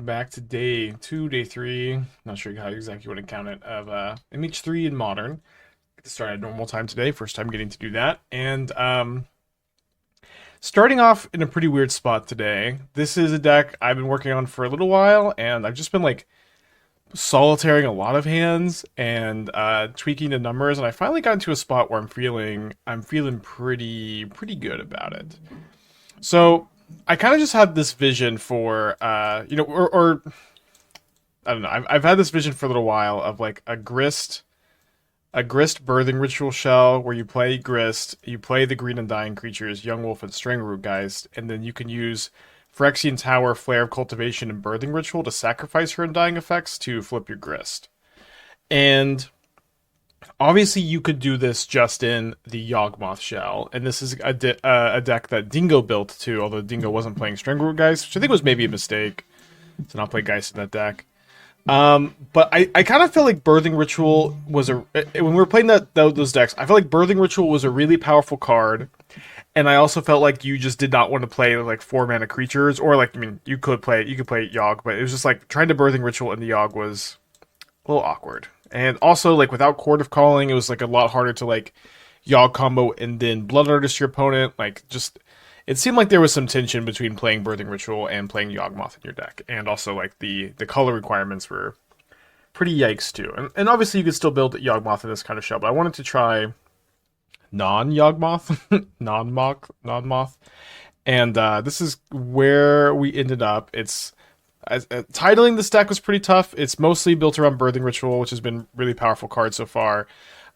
back to day 3. Not sure how exactly you want to count it, of MH3 in Modern. Get to start at normal time today. First time getting to do that. And starting off in a pretty weird spot today. This is a deck I've been working on for a little while, and I've just been like solitaring a lot of hands and tweaking the numbers, and I finally got into a spot where I'm feeling pretty good about it. So I kind of just had this vision for or I don't know. I've had this vision for a little while of like a grist birthing ritual shell where you play grist, you play the green undying creatures, Young Wolf and Strangleroot Geist, and then you can use Phyrexian Tower, Flare of Cultivation, and Birthing Ritual to sacrifice your undying effects to flip your grist. And obviously, you could do this just in the Yawgmoth shell, and this is a deck that Dingo built too, although Dingo wasn't playing Strangleroot Geist, which I think was maybe a mistake to not play Geist in that deck. But I kind of feel like Birthing Ritual was when we were playing those decks, I felt like Birthing Ritual was a really powerful card, and I also felt like you just did not want to play like 4 mana creatures, or like, I mean, you could play Yogg, but it was just like trying to Birthing Ritual in the Yogg was a little awkward. And also, like, without Chord of Calling, it was like a lot harder to like Yogg combo and then Blood Artist your opponent. Like, just it seemed like there was some tension between playing Birthing Ritual and playing Yawgmoth in your deck, and also like the color requirements were pretty yikes too. And obviously, you could still build Yawgmoth in this kind of shell, but I wanted to try non-Yawgmoth, non-Moth, and this is where we ended up. It's titling this deck was pretty tough. It's mostly built around Birthing Ritual, which has been a really powerful card so far.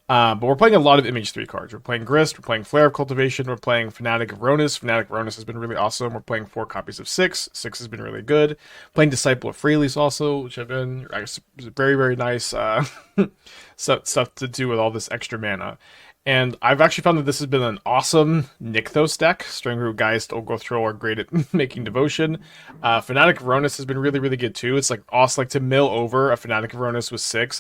But we're playing a lot of MH3 cards. We're playing Grist, we're playing Flare of Cultivation, we're playing Fanatic of Rhonas. Fanatic of Rhonas has been really awesome. We're playing 4 copies of 6. 6 has been really good. Playing Disciple of Freyalise also, which have been very, very nice stuff to do with all this extra mana. And I've actually found that this has been an awesome Nykthos deck. Strangleroot Geist, Old Growth Troll are great at making devotion. Fanatic of Rhonas has been really, really good too. It's like awesome, like to mill over a Fanatic of Rhonas with 6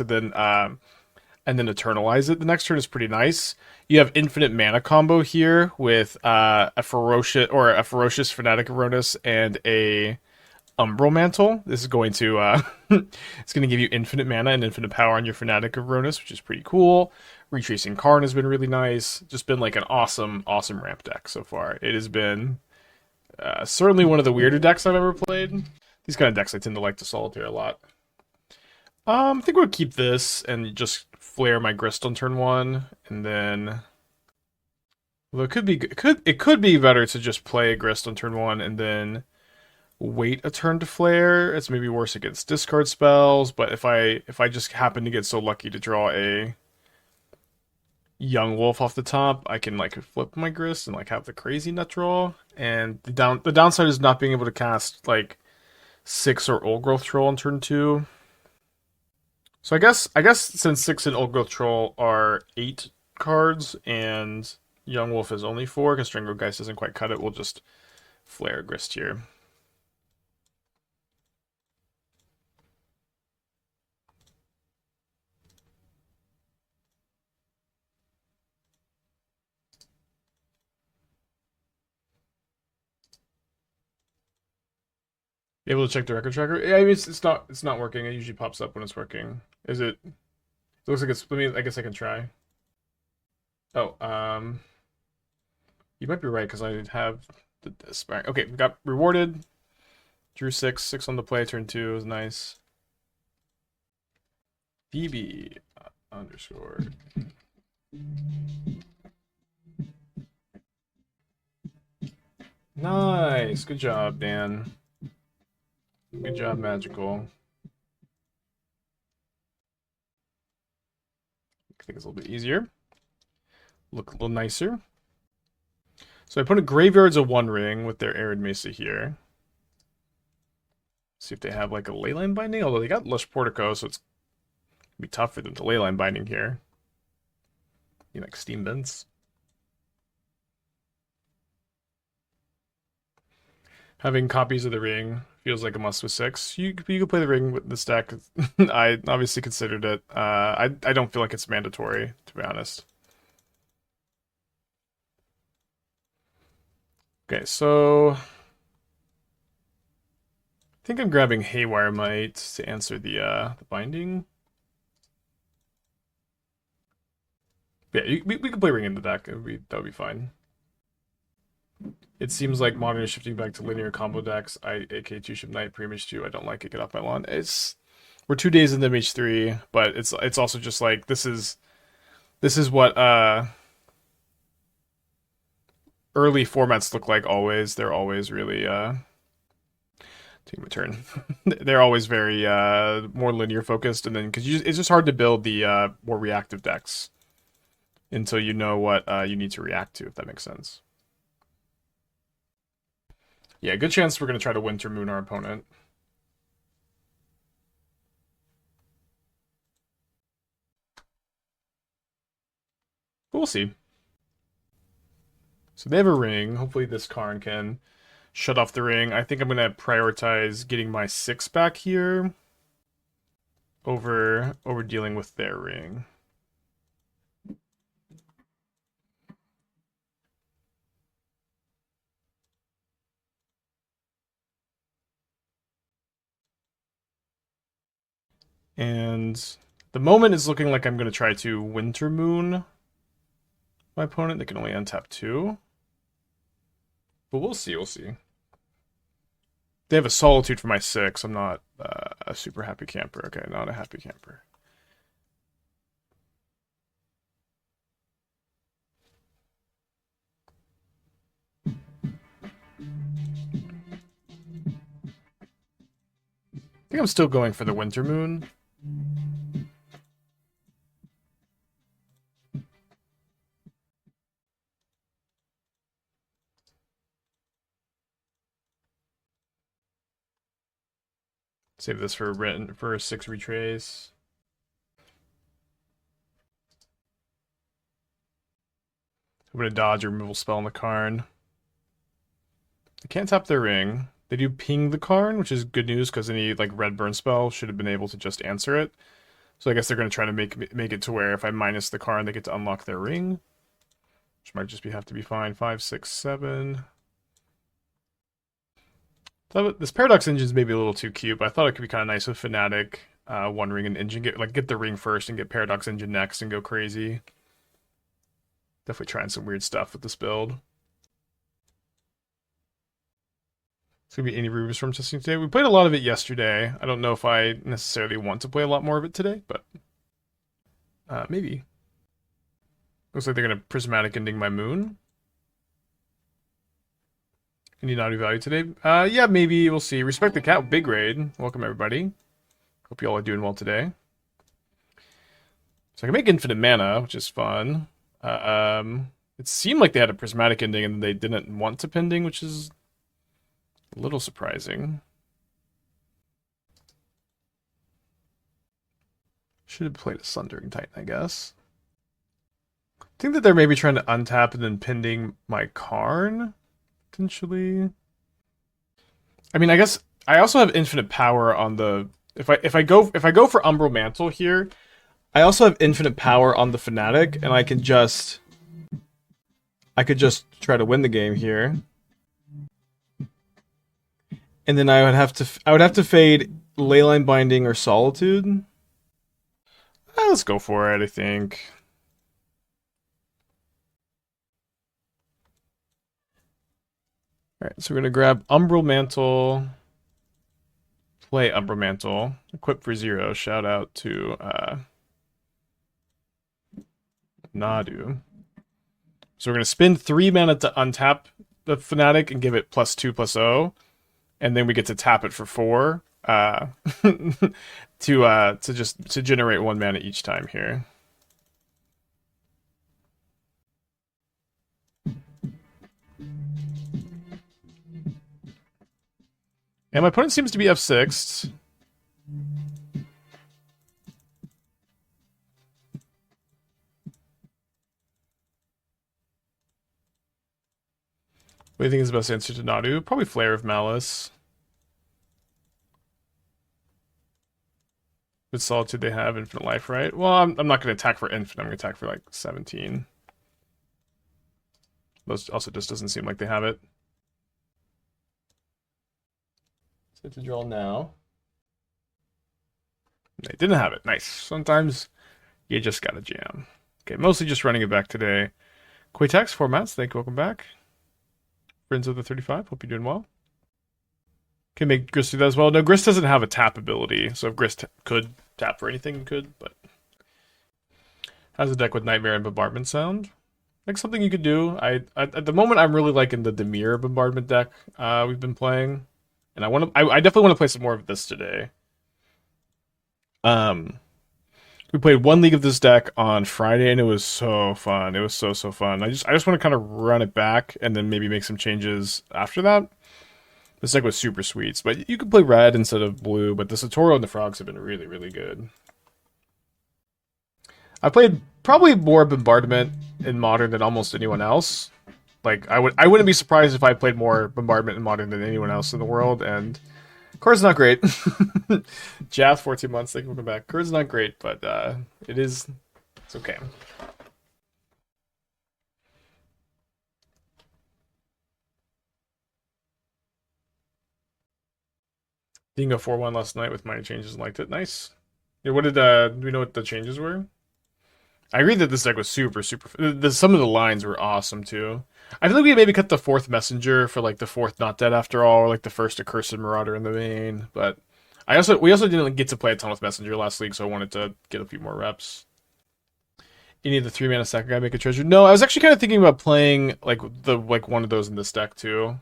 and then eternalize it. The next turn is pretty nice. You have infinite mana combo here with a ferocious Fanatic of Rhonas and a Umbral Mantle. This is going to it's going to give you infinite mana and infinite power on your Fanatic of Rhonas, which is pretty cool. Retracing Karn has been really nice. Just been like an awesome ramp deck so far. It has been certainly one of the weirder decks I've ever played. These kind of decks I tend to like to solitaire a lot. I think we'll keep this and just flare my Grist on turn 1, and then, well, it could be better to just play a Grist on turn 1 and then wait a turn to flare. It's maybe worse against discard spells, but if I just happen to get so lucky to draw a Young Wolf off the top, I can like flip my Grist and like have the crazy nut draw. And the downside is not being able to cast like 6 or Old Growth Troll on turn 2. So I guess since 6 and Old Growth Troll are 8 cards and Young Wolf is only 4, because Strangleroot Geist doesn't quite cut it, we'll just flare Grist here. Be able to check the record tracker? Yeah, I mean, it's not working. It usually pops up when it's working. Is it? It looks like it's. I guess I can try. Oh, you might be right because I have this. Okay, we got rewarded. Drew 6 on the play. Turn 2 it was nice. BB underscore. Nice, good job, Dan. Good job, Magical. I think it's a little bit easier. Look a little nicer. So I put a Graveyard's a 1 ring with their Arid Mesa here. See if they have like a Leyline Binding, although they got Lush Portico, so it's gonna be tough for them to Leyline Binding here. You like Steam Vents. Having copies of the ring feels like a must with 6. You could play the ring with this deck. I obviously considered it. I don't feel like it's mandatory, to be honest. Okay, so think I'm grabbing Haywire Mite to answer the binding. Yeah, we can play Ring in the deck. That would be fine. It seems like Modern is shifting back to linear combo decks. AK2 Ship Knight, Pre-Image 2. I don't like it. Get off my lawn. We're 2 days into MH3, but it's also just like this is what early formats look like always. They're always really taking my turn. They're always very more linear focused, and then because it's just hard to build the more reactive decks until you know what you need to react to, if that makes sense. Yeah, good chance we're going to try to Winter Moon our opponent. But we'll see. So they have a ring. Hopefully this Karn can shut off the ring. I think I'm going to prioritize getting my 6 back here over dealing with their ring. And the moment is looking like I'm going to try to Winter Moon my opponent. They can only untap 2. But we'll see, we'll see. They have a Solitude for my 6. I'm not a super happy camper. Okay, not a happy camper. I think I'm still going for the Winter Moon. Save this for a 6 retrace. I'm gonna dodge a removal spell on the Karn. They can't tap their ring. They do ping the Karn, which is good news because any like red burn spell should have been able to just answer it. So I guess they're gonna try to make it to where if I minus the Karn, they get to unlock their ring, which might just have to be fine. 5, 6, 7. So this Paradox Engine is maybe a little too cute, but I thought it could be kind of nice with Fanatic, One Ring and Engine. Get the ring first and get Paradox Engine next and go crazy. Definitely trying some weird stuff with this build. It's going to be any Rubus from testing today. We played a lot of it yesterday. I don't know if I necessarily want to play a lot more of it today, but maybe. Looks like they're going to Prismatic Ending my Moon. Any naughty value today? Yeah, maybe. We'll see. Respect the Cat, big raid. Welcome, everybody. Hope you all are doing well today. So I can make infinite mana, which is fun. It seemed like they had a Prismatic Ending and they didn't want to pending, which is a little surprising. Should have played a Sundering Titan, I guess. I think that they're maybe trying to untap and then pending my Karn, potentially. I mean, I guess I also have infinite power on the if I go for Umbral Mantle here, I also have infinite power on the Fanatic, and I could just try to win the game here. And then I would have to fade Leyline Binding or Solitude. Let's go for it, I think. Alright, so we're going to grab Umbral Mantle, play Umbral Mantle, equip for 0, shout out to Nadu. So we're going to spend 3 mana to untap the Fanatic and give it +2/+0, and then we get to tap it for 4 to generate 1 mana each time here. And my opponent seems to be F6'd. What do you think is the best answer to Nadu? Probably Flare of Malice. With Solitude they have infinite life, right? Well, I'm not going to attack for infinite. I'm going to attack for like 17. Most also just doesn't seem like they have it. Set to draw now. They didn't have it. Nice. Sometimes you just gotta jam. Okay, mostly just running it back today. Quaytax, 4 months. Thank you. Welcome back. Friends of the 35. Hope you're doing well. Can make Grist do that as well. No, Grist doesn't have a tap ability, so if Grist could tap for anything, it could, but has a deck with Nightmare and Bombardment Sound. Like something you could do. At the moment I'm really liking the Dimir Bombardment deck we've been playing, and I definitely want to play some more of this today. We played one league of this deck on Friday, and it was so fun. It was so fun. I just want to kind of run it back and then maybe make some changes after that. This deck was super sweet, but you could play red instead of blue, but the Satorial and the Frogs have been really good. I played probably more Bombardment in Modern than almost anyone else. Like, I wouldn't be surprised if I played more Bombardment in Modern than anyone else in the world, and card's not great. Jath, 14 months, thank you for coming back. Card's not great, but it's okay. Didn't go 4-1 last night with minor changes and liked it. Nice. Yeah, what did do we know what the changes were? I agree that this deck was super. Some of the lines were awesome too. I feel like we maybe cut the 4th Messenger for like the 4th Not Dead After All, or like the first Accursed Marauder in the main. But we also didn't get to play a ton with Messenger last week, so I wanted to get a few more reps. You need the 3-mana second guy make a treasure. No, I was actually kind of thinking about playing like one of those in this deck too.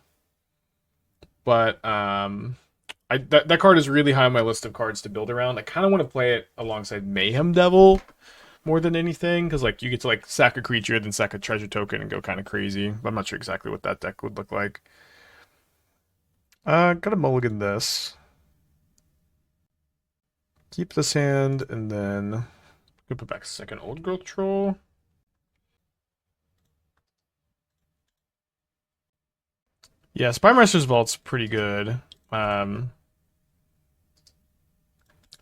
But that card is really high on my list of cards to build around. I kind of want to play it alongside Mayhem Devil more than anything, because like you get to like sack a creature, then sack a treasure token, and go kind of crazy. I'm not sure exactly what that deck would look like. Gotta mulligan this. Keep this hand, and then we'll put back second Old Growth Troll. Yeah, Spymaster's Vault's pretty good. Then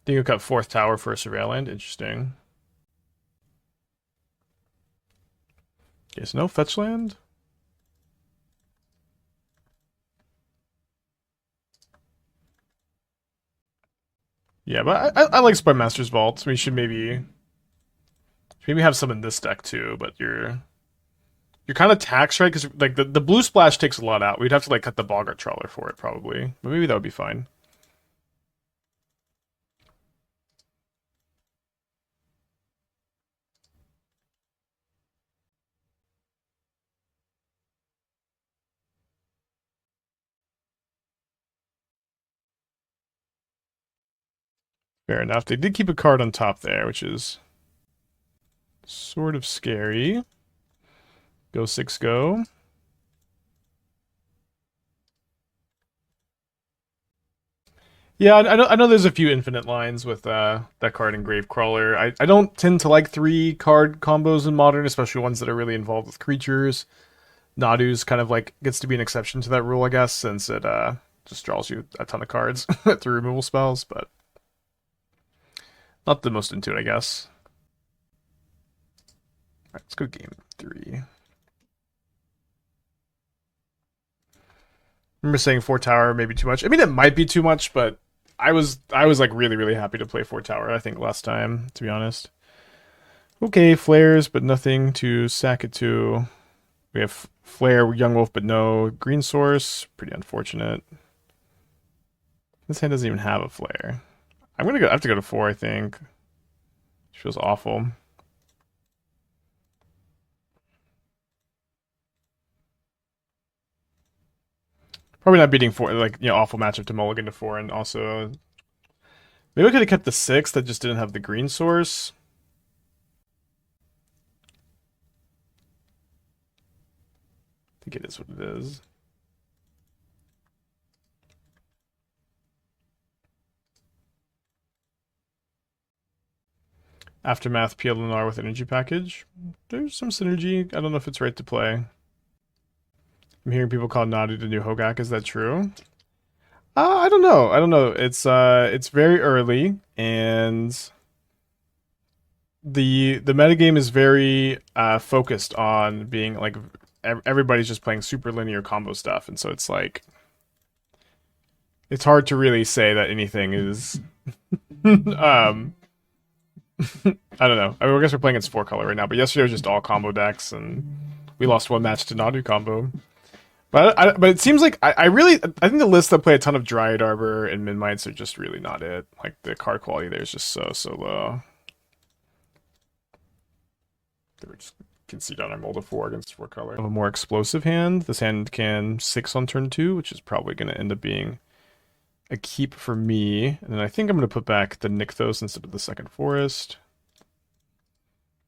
you'll cut 4th Tower for a Surveil Land. Interesting. Okay, so no fetch land. Yeah, but I like Spymaster's Vault. We should maybe have some in this deck too. But you're kind of taxed, right? Because like the blue splash takes a lot out. We'd have to like cut the Boggart Trawler for it probably, but maybe that would be fine. Fair enough. They did keep a card on top there, which is sort of scary. Go 6 go. Yeah, I know there's a few infinite lines with that card in Gravecrawler. I don't tend to like 3-card combos in Modern, especially ones that are really involved with creatures. Nadu's kind of like gets to be an exception to that rule, I guess, since it just draws you a ton of cards through removal spells, but not the most into it, I guess. All right, let's go game 3. I remember saying 4 Tower maybe too much. I mean, it might be too much, but I was like really happy to play 4 Tower, I think, last time, to be honest. Okay, flares, but nothing to sack it to. We have Flare, Young Wolf, but no green source. Pretty unfortunate. This hand doesn't even have a flare. I have to go to 4, I think. Which feels awful. Probably not beating 4, like, awful matchup to mulligan to 4, and also maybe I could have kept the 6 that just didn't have the green source. I think it is what it is. Aftermath PLNR with energy package. There's some synergy. I don't know if it's right to play. I'm hearing people call Nadu the new Hogak. Is that true? I don't know. It's very early, and the metagame is very focused on being like everybody's just playing super linear combo stuff, and so it's like it's hard to really say that anything is I don't know. I mean, I guess we're playing against 4-color right now, but yesterday was just all combo decks, and we lost one match to Nadu combo. But it seems like I think the lists that play a ton of Dryad Arbor and Min-Mites are just really not it. Like, the card quality there is just so low. They were just concede on our mold of 4 against 4-color. A more explosive hand. This hand can 6 on turn 2, which is probably going to end up being a keep for me. And then I think I'm going to put back the Nykthos instead of the second forest.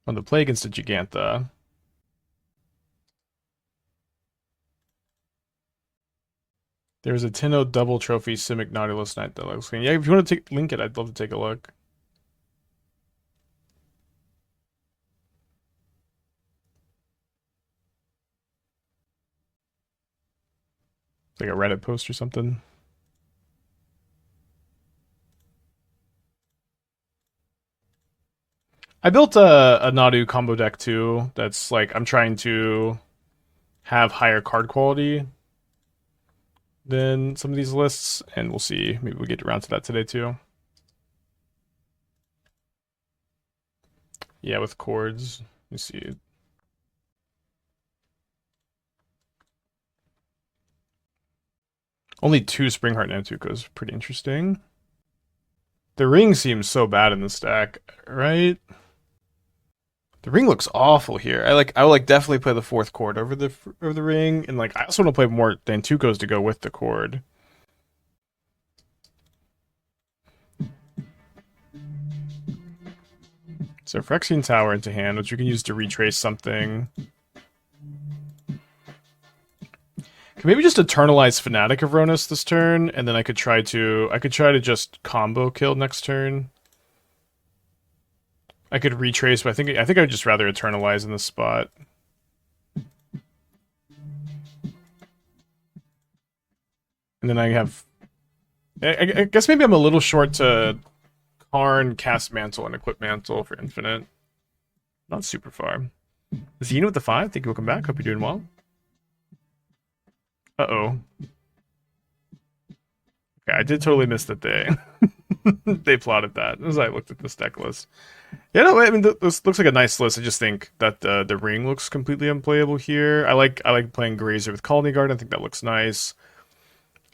On the play against a Gigantha. There's a Tenno double trophy Simic Nautilus Knight that looks good. Yeah, if you want to link it, I'd love to take a look. Like a Reddit post or something. I built a Nadu combo deck too. That's like, I'm trying to have higher card quality than some of these lists, and we'll see. Maybe we'll get around to that today too. Yeah, with chords. Let me see. Only 2 Springheart Nantukas. Pretty interesting. The ring seems so bad in the stack, right? The ring looks awful here. I would definitely play the 4th chord over the ring, and I also want to play more Nantukos to go with the chord. So Phyrexian Tower into hand, which you can use to retrace something. Can maybe just eternalize Fanatic of Rhonas this turn, and then I could try to just combo kill next turn. I could retrace, but I think I'd just rather eternalize in this spot. And then I have, I guess maybe I'm a little short to Karn, cast Mantle, and equip Mantle for infinite. Not super far. Xena with the 5. Thank you. Welcome back. Hope you're doing well. Uh-oh. Okay, I did totally miss that they plotted that as I looked at this deck list. Yeah, no, I mean, this looks like a nice list. I just think that the ring looks completely unplayable here. I like playing Grazer with Colony Guard. I think that looks nice.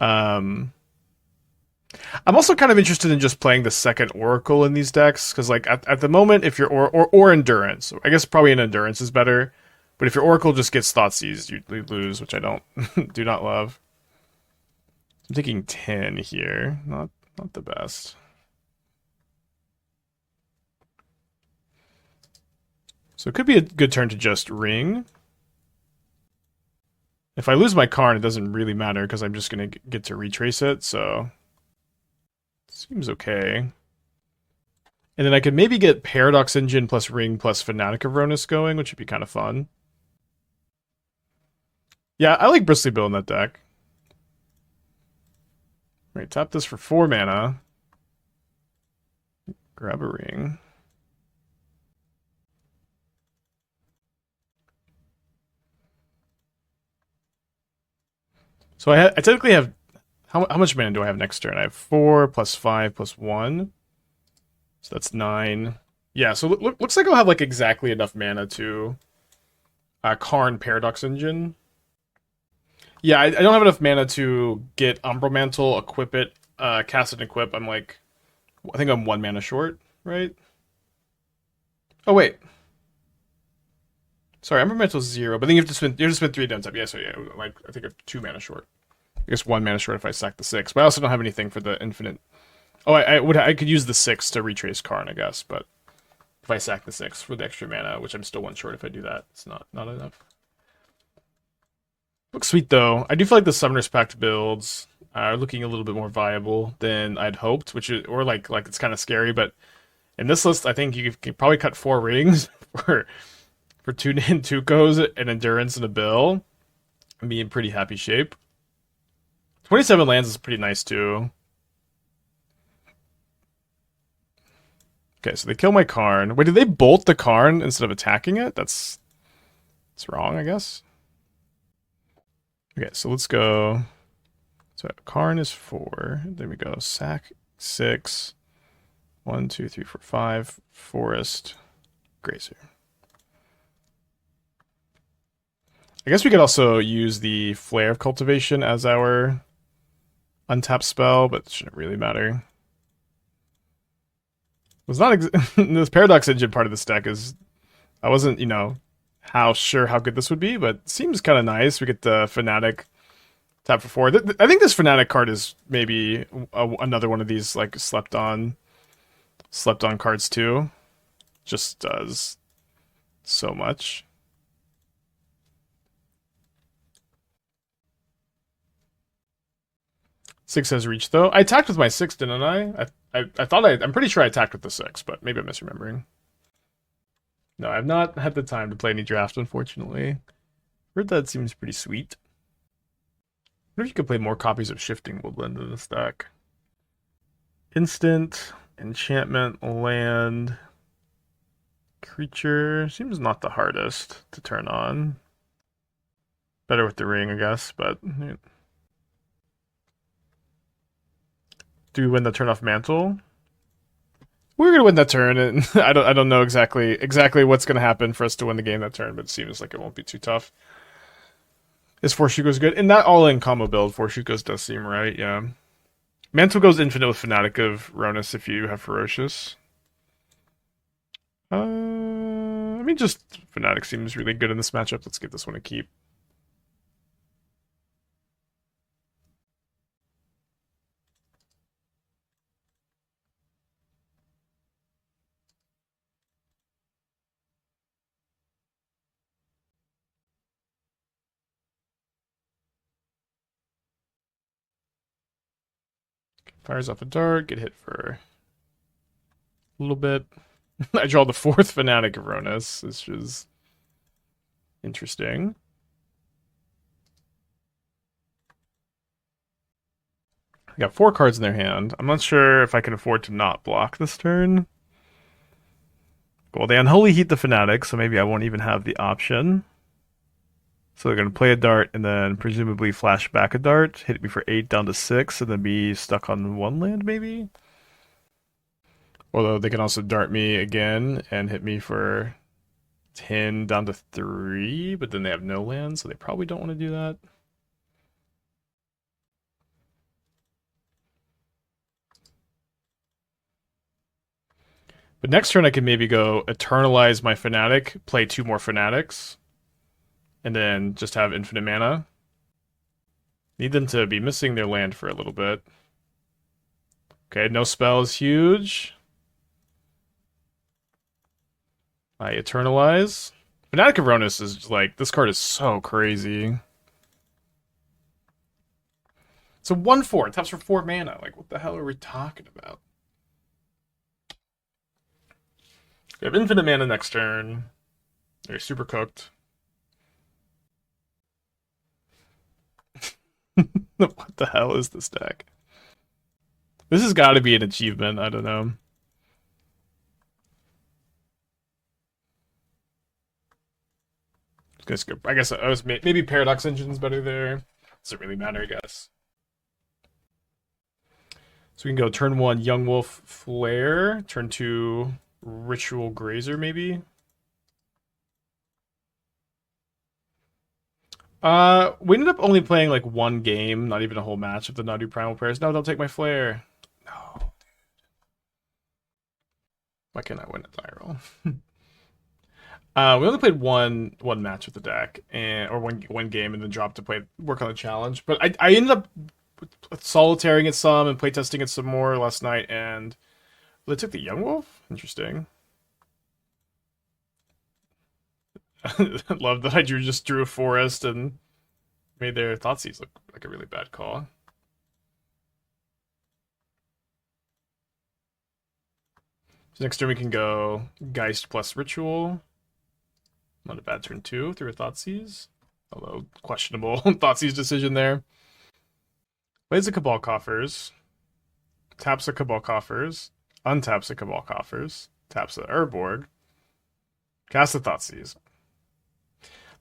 I'm also kind of interested in just playing the second Oracle in these decks, because at the moment, if you're or Endurance, I guess probably an Endurance is better. But if your Oracle just gets Thoughtseized, you lose, which I do not love. I'm thinking 10 here. Not the best. So it could be a good turn to just ring. If I lose my Karn, it doesn't really matter because I'm just going to get to retrace it, so seems okay. And then I could maybe get Paradox Engine plus ring plus Fanatic of Rhonas going, which would be kind of fun. Yeah, I like Bristly Bill in that deck. Right, tap this for 4 mana. Grab a ring. So I technically have... How much mana do I have next turn? I have 4 plus 5 plus 1. So that's 9. Yeah, so looks like I'll have exactly enough mana to Karn Paradox Engine. Yeah, I don't have enough mana to get Umbral Mantle, equip it, cast it and equip. I think I'm 1 mana short, right? Oh, wait. Sorry, Umbral Mantle's 0, but then you have to spend 3 downtime. Yeah, so yeah, I think I'm 2 mana short. I guess 1 mana short if I sack the 6, but I also don't have anything for the infinite. Oh, I could use the 6 to retrace Karn, I guess, but if I sack the 6 for the extra mana, which I'm still 1 short if I do that, it's not enough. Looks sweet though. I do feel like the Summoner's Pact builds are looking a little bit more viable than I'd hoped, or it's kind of scary. But in this list, I think you could probably cut 4 rings for 2 Nantukos, an Endurance, and a Bill, and be in pretty happy shape. 27 lands is pretty nice too. Okay, so they kill my Karn. Wait, did they bolt the Karn instead of attacking it? That's wrong, I guess. Okay, so let's go So Karn is 4. There we go. Sack 6. 1, 2, 3, 4, 5. Forest. Grazer. I guess we could also use the Flare of Cultivation as our untapped spell, but it shouldn't really matter. It was not this Paradox Engine part of this deck is I wasn't, how good this would be, but it seems kind of nice. We get the Fanatic tap for 4. I think this Fanatic card is maybe another one of these like slept on cards too. Just does so much. Six has reached though. I attacked with my 6, didn't I? I thought I'm pretty sure I attacked with the 6, but maybe I'm misremembering. No, I've not had the time to play any draft, unfortunately. Heard that seems pretty sweet. I wonder if you could play more copies of Shifting Woodland in this deck. Instant, enchantment, land, creature. Seems not the hardest to turn on. Better with the ring, I guess, but... Do we win the turn off Mantle? We're gonna win that turn, and I don't know exactly what's gonna happen for us to win the game that turn, but it seems like it won't be too tough. Is Force Shoot Goes good? In that all-in combo build, Force Shoot Goes does seem right, yeah. Mantle goes infinite with Fanatic of Rhonas if you have Ferocious. I mean, just Fanatic seems really good in this matchup. Let's give this one a keep. Fires off a dart, get hit for a little bit. I draw the 4th Fanatic of Rhonas, which is interesting. They got 4 cards in their hand. I'm not sure if I can afford to not block this turn. Well, they Unholy Heat the Fanatic, so maybe I won't even have the option. So they're going to play a dart and then presumably flash back a dart, hit me for 8 down to 6, and then be stuck on 1 land, maybe? Although they can also dart me again and hit me for 10 down to 3, but then they have no land, so they probably don't want to do that. But next turn I can maybe go Eternalize my Fanatic, play 2 more Fanatics, and then just have infinite mana. Need them to be missing their land for a little bit. Okay, no spell is huge. I Eternalize. Fanatic of Rhonas is like, this card is so crazy. It's a 1/4, taps for 4 mana. Like, what the hell are we talking about? We have infinite mana next turn. They're super cooked. What the hell is this deck? This has got to be an achievement. I don't know. I guess I was maybe Paradox Engine's better there. Doesn't really matter, I guess. So we can go turn 1 Young Wolf Flare, turn 2 Ritual Grazer, maybe. We ended up only playing like 1 game, not even a whole match of the Nadu Primal Prayers. No, don't take my Flare. No, dude. Why can't I win a die roll? We only played one match with the deck, or one game, and then dropped to work on the challenge. But I ended up solitaring it some and playtesting it some more last night, and they took the Young Wolf. Interesting. Love that I just drew a forest and made their Thoughtseize look like a really bad call. So next turn we can go Geist plus Ritual. Not a bad turn 2 through a Thoughtseize. Although questionable Thoughtseize decision there. Plays the Cabal Coffers. Taps the Cabal Coffers. Untaps the Cabal Coffers. Taps the Urborg. Casts the Thoughtseize.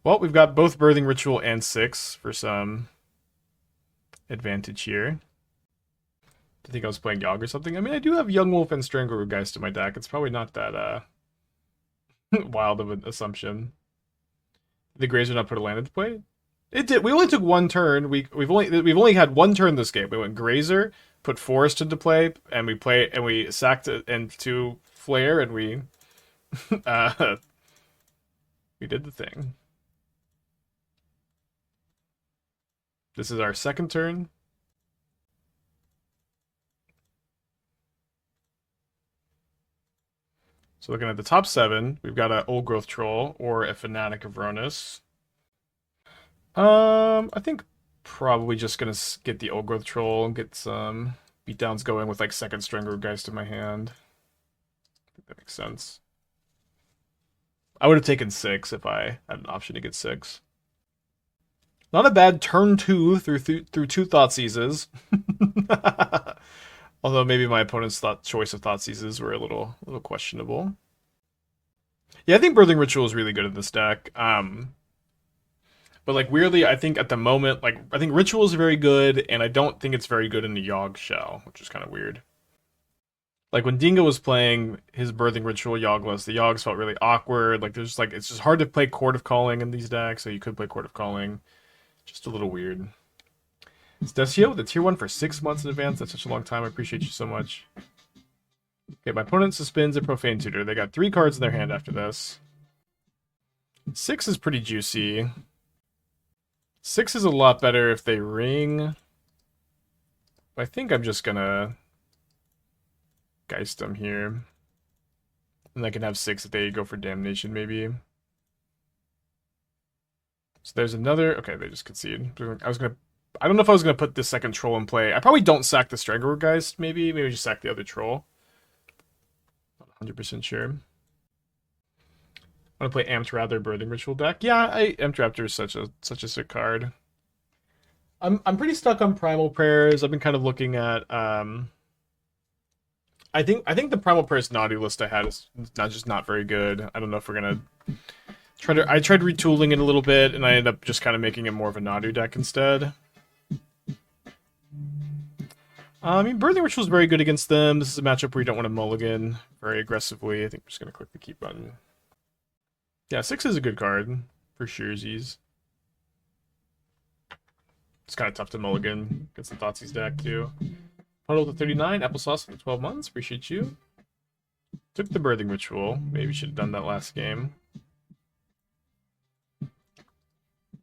Well, we've got both Birthing Ritual and 6 for some advantage here. Do you think I was playing Yogg or something? I mean, I do have Young Wolf and Strangleroot Geist in my deck. It's probably not that wild of an assumption. Did the Grazer not put a land into play? It did. We only took one turn. We've only had one turn this game. We went Grazer, put Forest into play, and we sacked it into Flare, and we we did the thing. This is our second turn. So looking at the top 7, we've got an Old Growth Troll or a Fanatic of Rhonas. I think probably just gonna get the Old Growth Troll and get some beatdowns going with like second Strangleroot Geist in my hand. I think that makes sense. I would have taken 6 if I had an option to get 6. Not a bad turn 2 through 2 Thoughtseizes. Although maybe my opponent's choice of Thoughtseizes were a little questionable. Yeah, I think Birthing Ritual is really good in this deck. But like weirdly, I think at the moment, like I think Ritual is very good, and I don't think it's very good in the Yogg shell, which is kind of weird. Like when Dingo was playing his Birthing Ritual Yoggless, the Yoggs felt really awkward. Like there's like it's just hard to play Court of Calling in these decks, so you could play Court of Calling. Just a little weird. It's Decio, the tier 1 for 6 months in advance. That's such a long time. I appreciate you so much. Okay, my opponent suspends a Profane Tutor. They got 3 cards in their hand after this. 6 is pretty juicy. 6 is a lot better if they ring. I think I'm just gonna Geist them here. And I can have 6 if they go for Damnation, maybe. So there's another... Okay, they just concede. I don't know if I was going to put this second troll in play. I probably don't sack the Strangleroot Geist, maybe. Maybe just sack the other troll. Not 100% sure. I want to play Amped Rather Birthing Ritual deck. Yeah, Amped Raptor is such a sick card. I'm pretty stuck on Primal Prayers. I've been kind of looking at... I think the Primal Prayers Naughty list I had is not very good. I don't know if we're going to... I tried retooling it a little bit, and I ended up just kind of making it more of a Nadu deck instead. I mean, Birthing Ritual is very good against them. This is a matchup where you don't want to mulligan very aggressively. I think I'm just going to click the keep button. Yeah, 6 is a good card, for surezies. It's kind of tough to mulligan against the Thoughtseize deck, too. Puddle to 39, Applesauce for 12 months. Appreciate you. Took the Birthing Ritual. Maybe should have done that last game.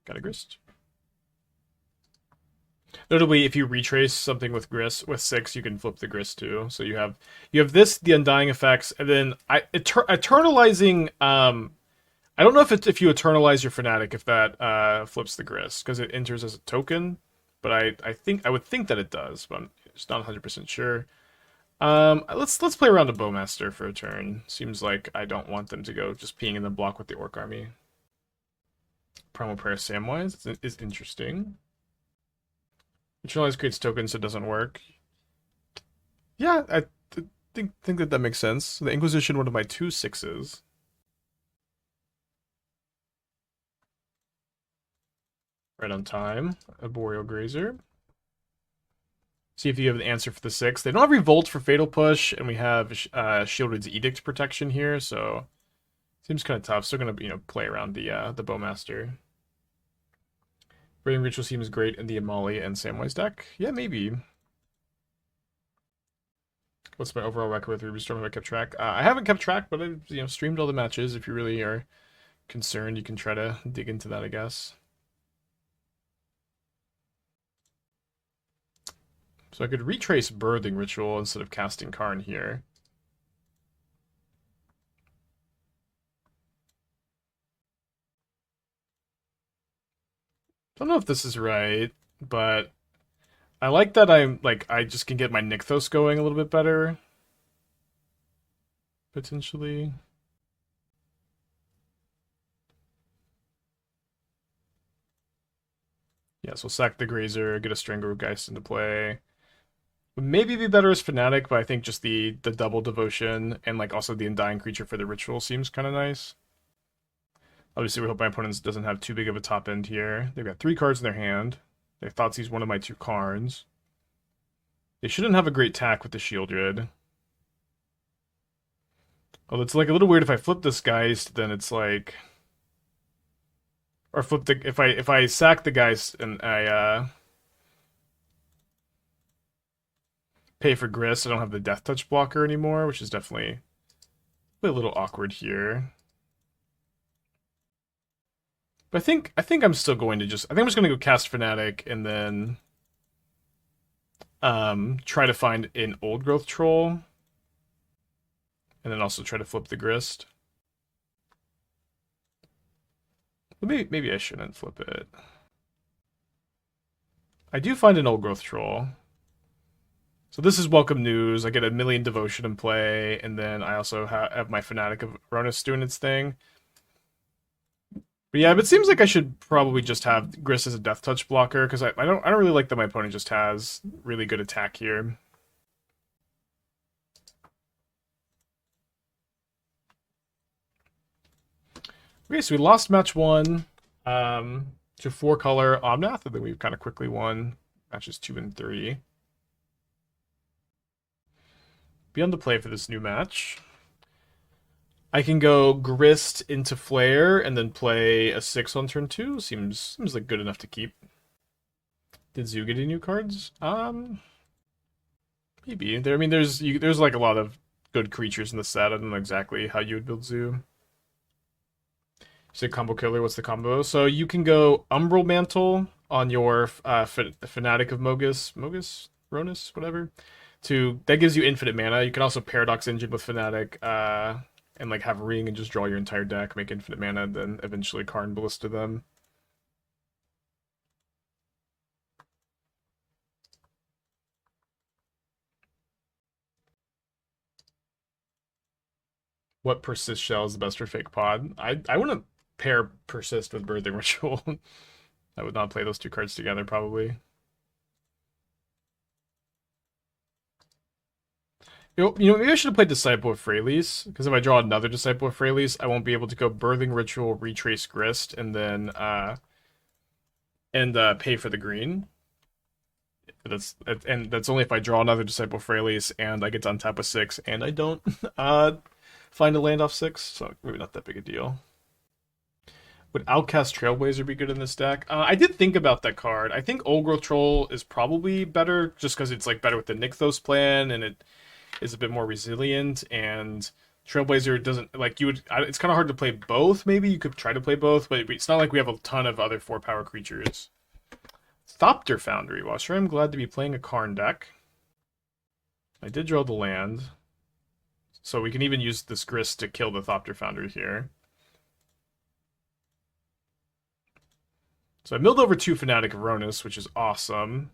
Got a Grist. Notably, if you retrace something with Grist with 6, you can flip the Grist too. So you have this, the Undying effects, and then eternalizing. I don't know if you eternalize your Fanatic if that flips the Grist because it enters as a token, but I would think that it does, but I'm just not 100% sure. Let's play around a Bowmaster for a turn. Seems like I don't want them to go just peeing in the block with the Orc Army. Primal Prayer Samwise is interesting. Eternalize creates tokens, so it doesn't work. Yeah, I think that makes sense. The Inquisition, one of my 2 6s. Right on time. Arboreal Grazer. See if you have the answer for the 6. They don't have Revolt for Fatal Push, and we have Shieldred's Edict protection here, so seems kind of tough. Still gonna play around the Bowmaster. Birthing Ritual seems great in the Amali and Samwise deck. Yeah, maybe. What's my overall record with Ruby Storm? Have I kept track? I haven't kept track, but I've streamed all the matches. If you really are concerned, you can try to dig into that, I guess. So I could retrace Birthing Ritual instead of casting Karn here. Don't know if this is right, but I like that I just can get my Nykthos going a little bit better. Potentially. Yeah, so sack the Grazer, get a Strangleroot Geist into play. Would maybe be better as Fanatic, but I think just the double devotion and like also the Undying Creature for the ritual seems kind of nice. Obviously, we hope my opponent doesn't have too big of a top end here. They've got 3 cards in their hand. They thought he's one of my 2 Karns. They shouldn't have a great tack with the Shieldred. Although it's like a little weird if I flip this Geist, then it's like... Or flip the... If I sack the Geist and I pay for Grist, I don't have the Death Touch blocker anymore, which is definitely a little awkward here. But I think I'm still going to just... I think I'm just going to go cast Fanatic and then... try to find an Old Growth Troll. And then also try to flip the Grist. Maybe I shouldn't flip it. I do find an Old Growth Troll. So this is welcome news. I get a million Devotion in play, and then I also have my Fanatic of Rhonas doing its thing. But yeah, but it seems like I should probably just have Grist as a Death Touch blocker, because I don't really like that my opponent just has really good attack here. Okay, so we lost match 1 to 4-color Omnath, and then we kind of quickly won matches 2 and 3. Be on the play for this new match. I can go Grist into Flare and then play a 6 on turn 2. Seems like good enough to keep. Did Zoo get any new cards? Maybe. There's like a lot of good creatures in the set. I don't know exactly how you would build Zoo. You said combo killer. What's the combo? So you can go Umbral Mantle on your Fanatic of Rhonas, whatever. That gives you infinite mana. You can also Paradox Engine with Fanatic, and like have Ring and just draw your entire deck, make infinite mana, then eventually Karn Ballista them. What Persist shell is the best for Fake Pod? I wouldn't pair Persist with Birthing Ritual. I would not play those 2 cards together, probably. Maybe I should have played Disciple of Freyalise, because if I draw another Disciple of Freyalise, I won't be able to go Birthing Ritual, Retrace Grist, and then pay for the green. That's only if I draw another Disciple of Freyalise and I get to untap a 6, and I don't find a land off 6, so maybe not that big a deal. Would Outcast Trailblazer be good in this deck? I did think about that card. I think Old Growth Troll is probably better, just because it's like better with the Nykthos plan, and it is a bit more resilient, and Trailblazer doesn't, like, it's kind of hard to play both. Maybe you could try to play both, but it's not like we have a ton of other 4-power creatures. Thopter Foundry. Well, sure, I'm glad to be playing a Karn deck. I did draw the land, so we can even use this Grist to kill the Thopter Foundry here. So I milled over 2 Fanatic of Rhonas, which is awesome.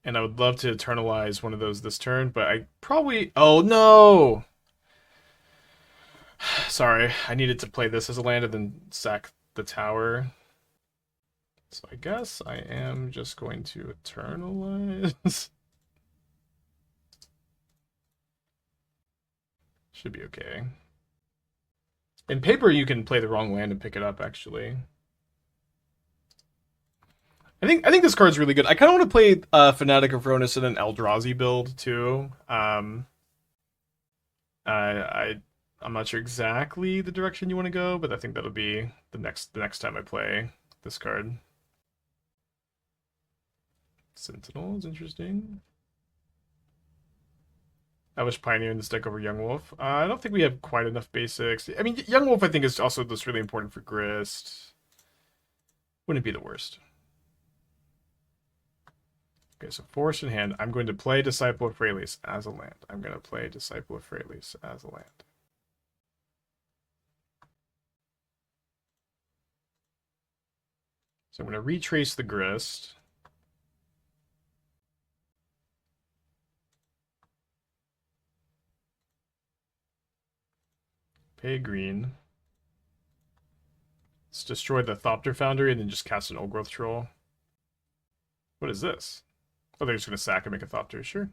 And I would love to eternalize one of those this turn, but I probably... Oh, no! Sorry, I needed to play this as a land and then sack the tower. So I guess I am just going to eternalize. Should be okay. In paper, you can play the wrong land and pick it up, actually. I think this card's really good. I kind of want to play Fanatic of Rhonas in an Eldrazi build too. I'm not sure exactly the direction you want to go, but I think that'll be the next time I play this card. Sentinel is interesting. I wish Pioneer in this deck over Young Wolf. I don't think we have quite enough basics. I mean, Young Wolf I think is also just really important for Grist. Wouldn't be the worst. Okay, so Forest in hand. I'm going to play Disciple of Freyalise as a land. I'm going to play Disciple of Freyalise as a land. So I'm going to retrace the Grist. Pay green. Let's destroy the Thopter Foundry and then just cast an Old Growth Troll. What is this? Oh, they're just going to sack and make a Thopter, sure.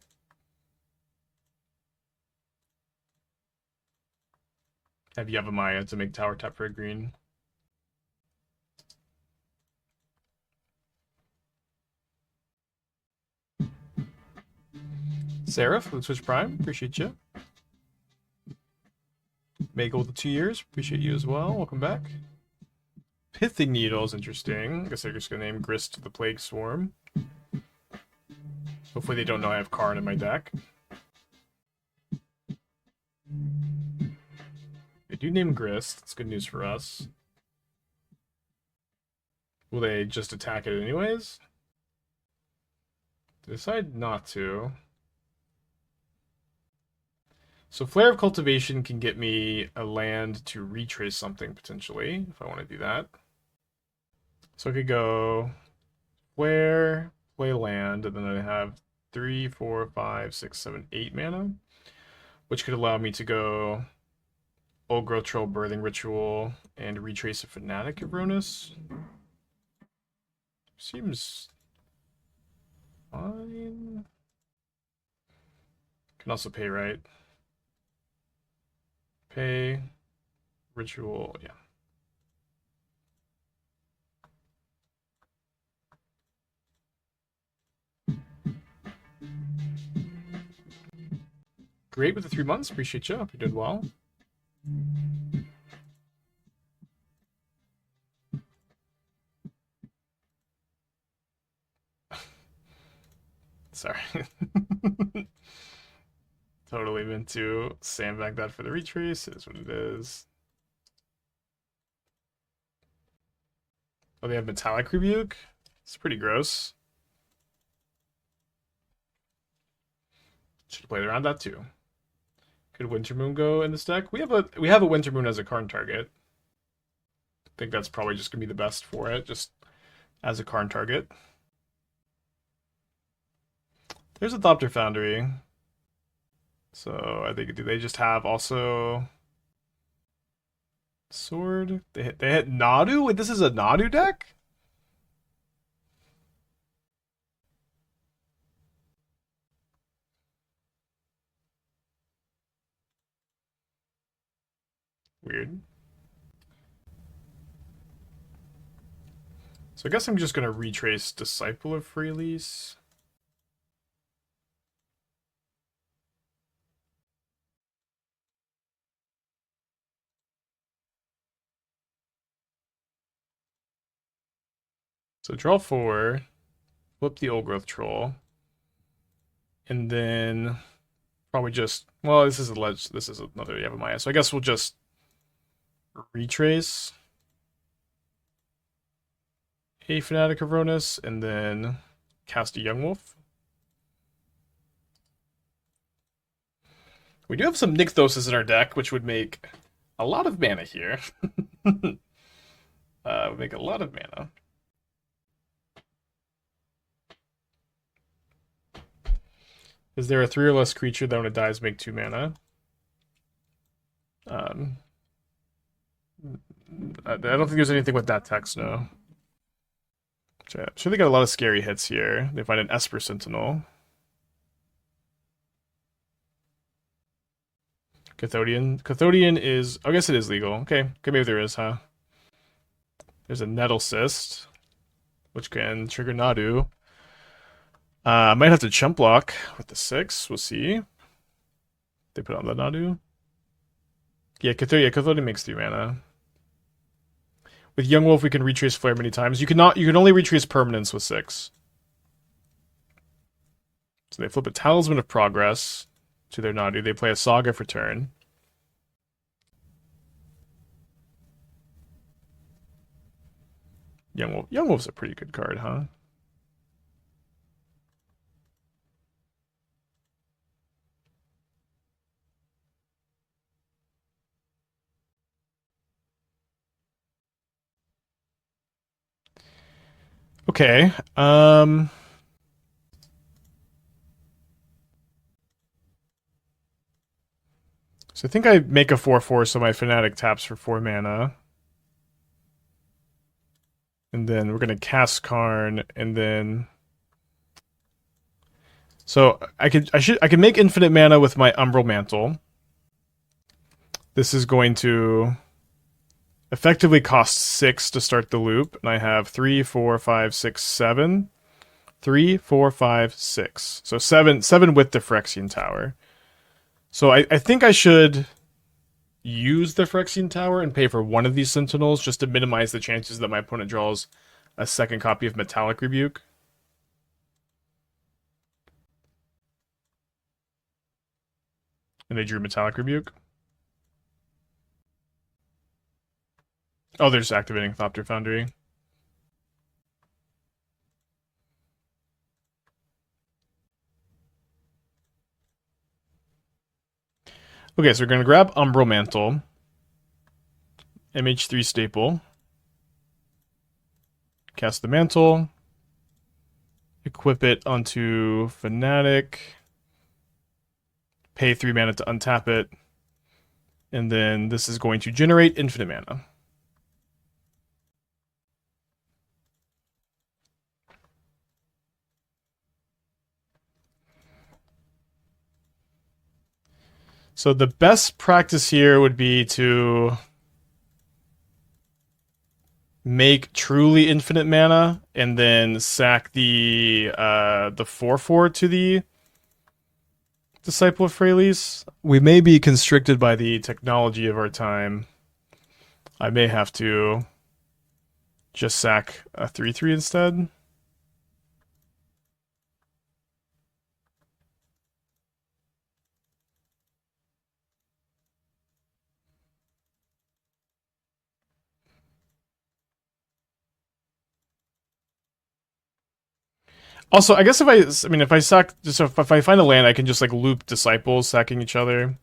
Have Yavimaya to make tower tap for a green. Sarah for the Twitch Prime. Appreciate you. Magel with the 2 years. Appreciate you as well. Welcome back. Pithing Needle is interesting. I guess they're just going to name Grist the Plague Swarm. Hopefully they don't know I have Karn in my deck. They do name Grist. That's good news for us. Will they just attack it anyways? They decide not to. So Flare of Cultivation can get me a land to retrace something, potentially, if I want to do that. So I could go Flare, play land, and then I have 3, 4, 5, 6, 7, 8 mana, which could allow me to go Old Growth Troll, Birthing Ritual, and retrace a Fanatic of Rhonas. Seems fine. Can also pay, right? Pay, ritual, yeah. Great with the 3 months. Appreciate you. Hope you did well. Sorry. Totally meant to sandbag that for the retrace. It is what it is. Oh, they have Metallic Rebuke? It's pretty gross. Should have played around that too. Could Winter Moon go in this deck? We have a Winter Moon as a Karn target. I think that's probably just gonna be the best for it, just as a Karn target. There's a Thopter Foundry. So I think, do they just have also Sword? They hit Nadu? Wait, this is a Nadu deck? Weird. So I guess I'm just gonna retrace Disciple of Freyalise. So draw 4, flip the Old Growth Troll, and then probably just, well, this is another Yavimaya, so I guess we'll just retrace a Fanatic of Rhonas, and then cast a Young Wolf. We do have some Nykthoses in our deck, which would make a lot of mana here. Would make a lot of mana. Is there a 3 or less creature that when it dies make 2 mana? I don't think there's anything with that text, no. I'm sure they got a lot of scary hits here. They find an Esper Sentinel. Cathodian. Cathodian is... I guess it is legal. Okay, maybe there is, huh? There's a Nettle Cyst, which can trigger Nadu. I might have to chump block with the 6. We'll see. They put on the Nadu. Yeah, Cathodian makes 3 mana. With Young Wolf, we can retrace Flare many times. You can only retrace permanents with 6. So they flip a Talisman of Progress to their Nadu. They play a Saga for turn. Young Wolf. Young Wolf's a pretty good card, huh? Okay. So I think I make a 4/4, so my Fanatic taps for 4 mana. And then we're gonna cast Karn, and then so I can make infinite mana with my Umbral Mantle. This is going to effectively cost 6 to start the loop, and I have 3, 4, 5, 6, 7 3, 4, 5, 6. So seven with the Phyrexian Tower. So I think I should use the Phyrexian Tower and pay for one of these Sentinels just to minimize the chances that my opponent draws a second copy of Metallic Rebuke. And they drew Metallic Rebuke. Oh, they're just activating Thopter Foundry. Okay, so we're going to grab Umbral Mantle, MH3 Staple, cast the Mantle, equip it onto Fanatic, pay 3 mana to untap it, and then this is going to generate infinite mana. So the best practice here would be to make truly infinite mana and then sack the 4/4 to the Disciple of Freyalise. We may be constricted by the technology of our time. I may have to just sack a 3/3 instead. Also, I guess if I sack, so if I find a land, I can just like loop disciples sacking each other.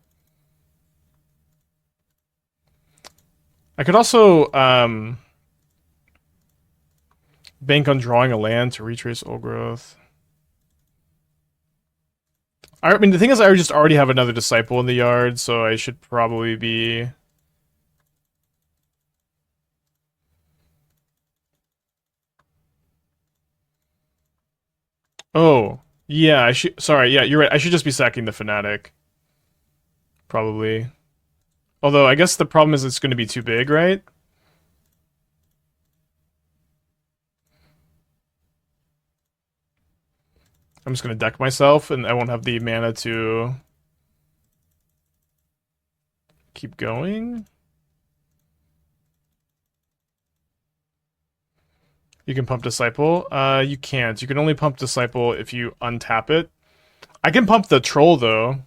I could also bank on drawing a land to retrace old growth. I mean, the thing is, I just already have another disciple in the yard, so I should probably be. Oh, yeah, I should. Sorry, yeah, you're right. I should just be sacking the Fanatic. Probably. Although, I guess the problem is it's going to be too big, right? I'm just going to deck myself, and I won't have the mana to keep going. You can pump Disciple. You can't. You can only pump Disciple if you untap it. I can pump the Troll, though.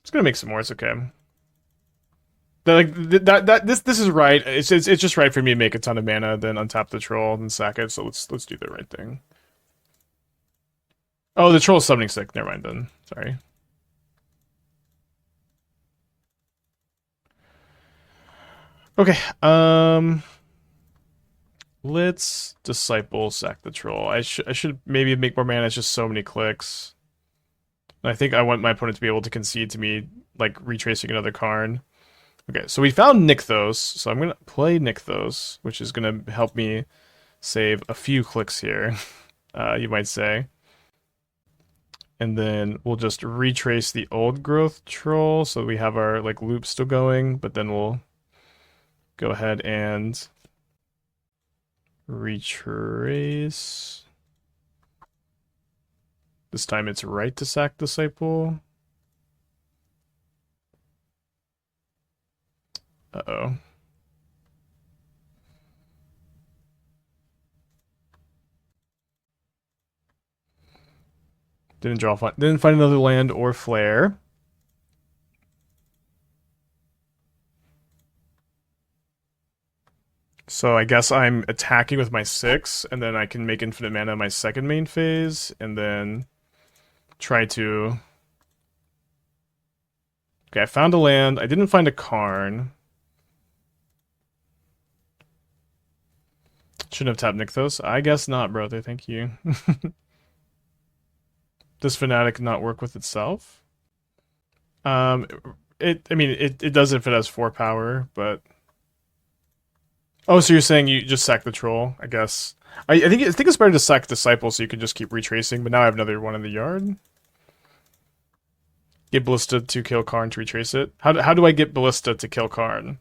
It's gonna make some more. It's okay. This is right. It's just right for me to make a ton of mana, then untap the Troll and sack it. So let's do the right thing. Oh, the Troll's summoning sick. Never mind then. Sorry. Okay. Let's Disciple sack the Troll. I should maybe make more mana. It's just so many clicks. I think I want my opponent to be able to concede to me, like, retracing another Karn. Okay, so we found Nykthos, so I'm going to play Nykthos, which is going to help me save a few clicks here, you might say. And then we'll just retrace the old growth Troll, so we have our, like, loop still going, but then we'll go ahead and retrace. This time it's right to sack Disciple. Uh-oh. Didn't find another land or flare. So I guess I'm attacking with my 6, and then I can make infinite mana in my second main phase, and then try to... Okay, I found a land. I didn't find a Karn. Shouldn't have tapped Nykthos. I guess not, brother. Thank you. Does Fanatic not work with itself? I mean, it does if it has 4 power, but... Oh, so you're saying you just sack the Troll, I guess. I think it's better to sack Disciple so you can just keep retracing, but now I have another one in the yard. Get Ballista to kill Karn to retrace it. How do I get Ballista to kill Karn?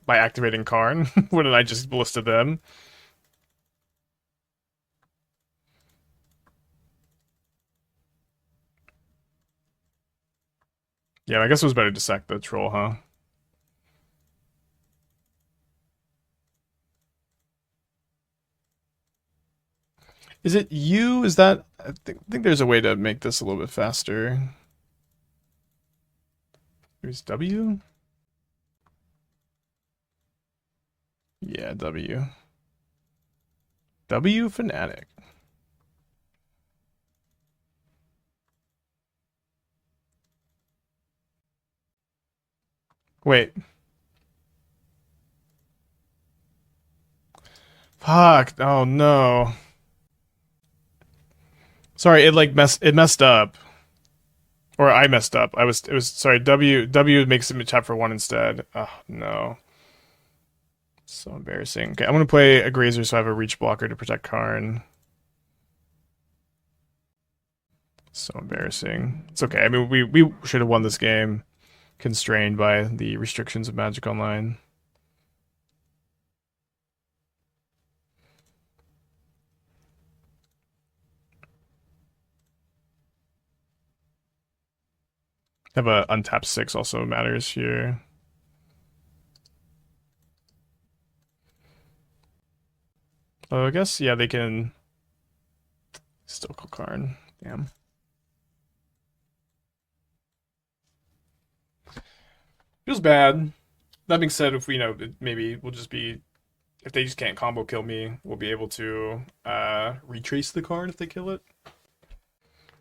By activating Karn? Wouldn't I just Ballista them? Yeah, I guess it was better to sack the troll, huh? Is it you? Is that... I think there's a way to make this a little bit faster. There's W? Yeah, W. W Fanatic. Wait. Fuck. Oh no. Sorry, it messed up. Or I messed up. It was sorry, W makes him tap for 1 instead. Oh no. So embarrassing. Okay, I'm gonna play a Grazer so I have a reach blocker to protect Karn. So embarrassing. It's okay. I mean we should have won this game constrained by the restrictions of Magic Online. Have a untapped 6 also matters here. Oh, I guess, yeah, they can still call Karn. Damn. Feels bad. That being said, if we maybe we'll just be, if they just can't combo kill me, we'll be able to retrace the Karn if they kill it.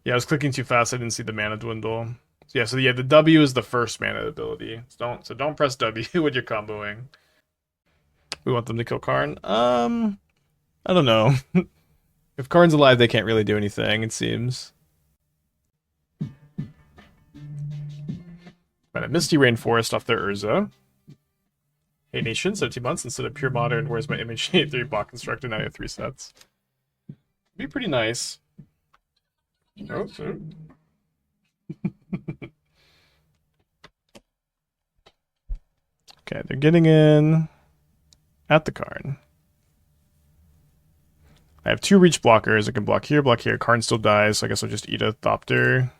Yeah, I was clicking too fast. I didn't see the mana dwindle. Yeah, so yeah, the W is the first mana ability. So don't press W when you're comboing. We want them to kill Karn. I don't know. If Karn's alive, they can't really do anything, it seems. Got a Misty Rainforest off their Urza. Hey Nation, 17 months instead of pure modern. Where's my image 3 block constructor? Now you have 3 sets. Be pretty nice. Oh, so. Okay, they're getting in at the Karn. I have 2 reach blockers. I can block here, block here. Karn still dies, so I guess I'll just eat a Thopter.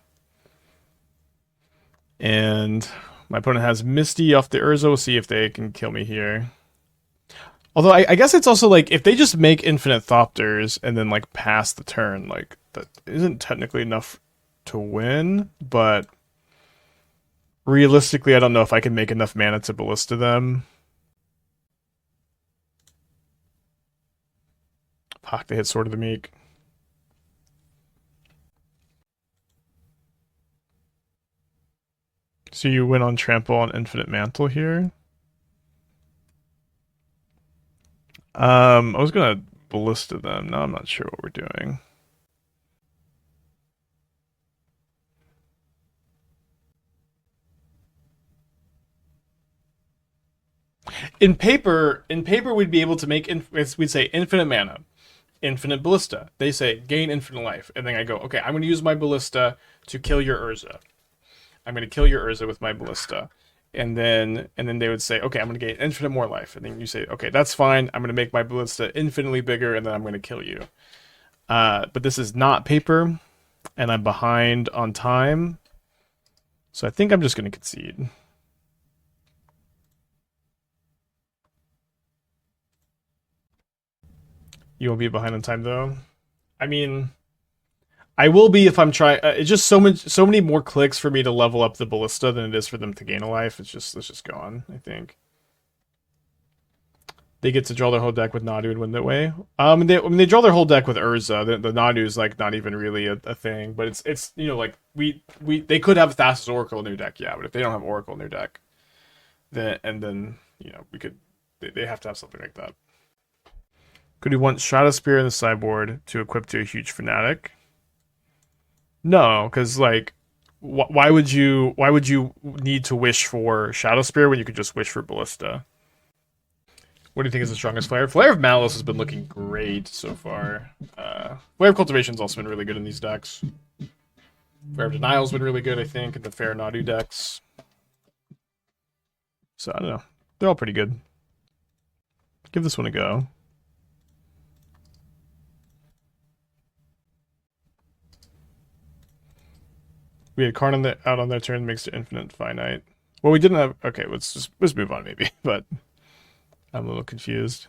And my opponent has Misty off the Urza. We'll see if they can kill me here. Although I guess it's also like, if they just make infinite Thopters and then like pass the turn, like that isn't technically enough to win, but realistically I don't know if I can make enough mana to Ballista them. Fuck, they hit Sword of the Meek. So you win on Trample on Infinite Mantle here. I was gonna Ballista them. Now I'm not sure what we're doing. In paper, we'd be able to make, we'd say infinite mana, infinite Ballista. They say gain infinite life, and then I go, okay, I'm going to use my Ballista to kill your Urza. I'm going to kill your Urza with my Ballista. And then they would say, okay, I'm going to gain infinite more life. And then you say, okay, that's fine. I'm going to make my Ballista infinitely bigger, and then I'm going to kill you. But this is not paper, and I'm behind on time. So I think I'm just going to concede. You won't be behind on time, though. I mean, I will be if I'm trying. It's just so many more clicks for me to level up the Ballista than it is for them to gain a life. Let's just go on, I think. They get to draw their whole deck with Nadu and win that way. They draw their whole deck with Urza. The Nadu's like not even really a thing, but it's like they could have Thassa's Oracle in their deck, yeah. But if they don't have Oracle in their deck, then we could. They have to have something like that. Could we want Shadow Spear in the sideboard to equip to a huge Fanatic? No, because like, why would you need to wish for Shadow Spear when you could just wish for Ballista? What do you think is the strongest Flare? Flare of Malice has been looking great so far. Flare of Cultivation's also been really good in these decks. Flare of Denial's been really good, I think, in the Fair Nadu decks. So, I don't know. They're all pretty good. Give this one a go. We had Karn out on their turn, makes it infinite finite. Well, we didn't have... Okay, let's move on, maybe. But I'm a little confused.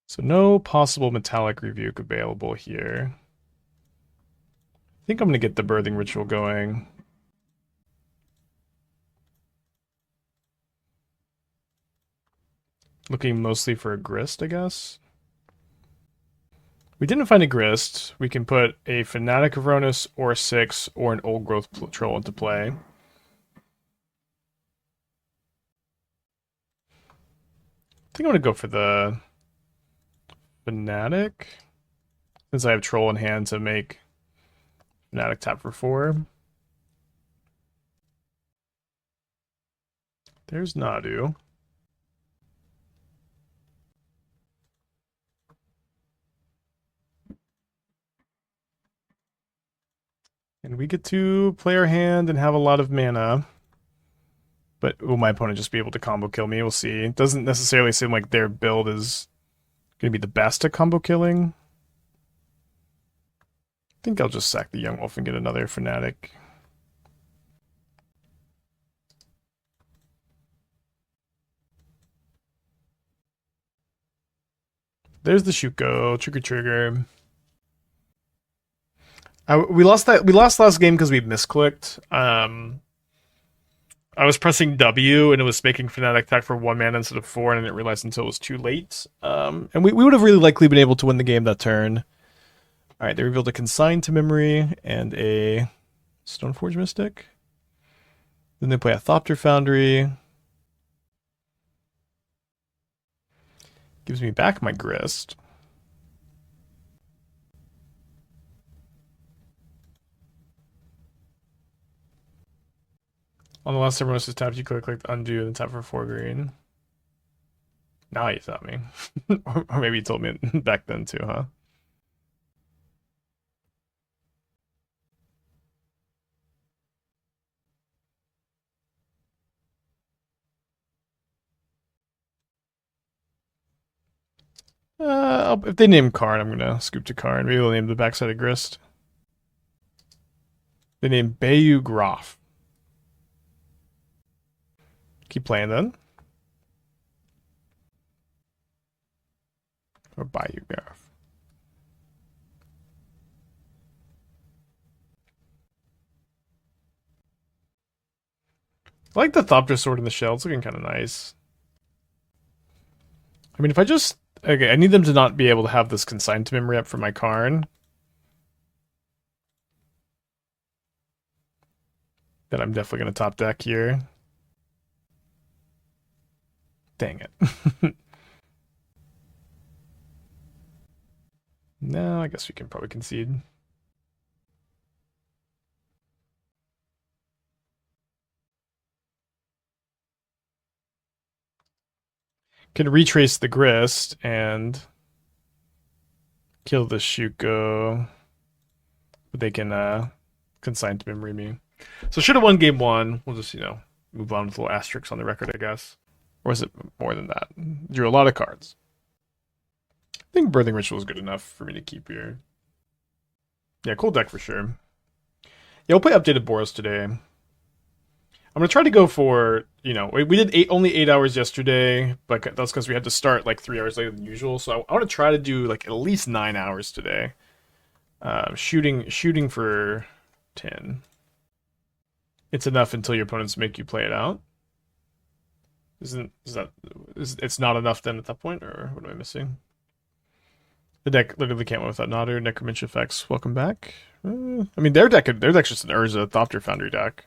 So no possible metallic rebuke available here. I think I'm going to get the Birthing Ritual going. Looking mostly for a Grist, I guess. We didn't find a Grist. We can put a Fanatic of Rhonas or a 6 or an Old Growth Troll into play. I think I'm going to go for the Fanatic, since I have Troll in hand to make Fanatic tap for 4. There's Nadu. And we get to play our hand and have a lot of mana. But will my opponent just be able to combo kill me? We'll see. It doesn't necessarily seem like their build is going to be the best at combo killing. I think I'll just sack the Young Wolf and get another Fanatic. There's the Shuko, trigger. We lost last game because we misclicked. I was pressing W and it was making Fanatic attack for 1 mana instead of 4, and I didn't realize until it was too late. And we would have really likely been able to win the game that turn. Alright, they revealed a Consign to Memory and a Stoneforge Mystic. Then they play a Thopter Foundry. Gives me back my Grist. On the last time Rhonas is tapped, you click undo and tap for 4 green. Now you thought me. Or maybe you told me back then too, huh? If they name Karn, I'm gonna scoop to Karn. Maybe they'll name the backside of Grist. They name Bayu Groff. Keep playing then. Or Bayou Groff. I like the Thopter Sword in the shell. It's looking kind of nice. I mean, if I just... Okay, I need them to not be able to have this Consigned to Memory up for my Karn. Then I'm definitely going to top deck here. Dang it. No, I guess we can probably concede. Can retrace the Grist and kill the Shuko. But they can Consign to Memory me. So should have won game 1. We'll just, move on with a little asterisk on the record, I guess. Or is it more than that? Drew a lot of cards. I think Birthing Ritual is good enough for me to keep here. Yeah, cool deck for sure. Yeah, we'll play updated Boros today. I'm going to try to go for, we did only 8 hours yesterday, but that's because we had to start like 3 hours later than usual. So I want to try to do like at least 9 hours today. Shooting for 10. It's enough until your opponents make you play it out. It's not enough then at that point, or what am I missing? The deck literally can't win without Nadu. Necromancy effects. Welcome back. I mean, their deck's just an Urza Thopter Foundry deck.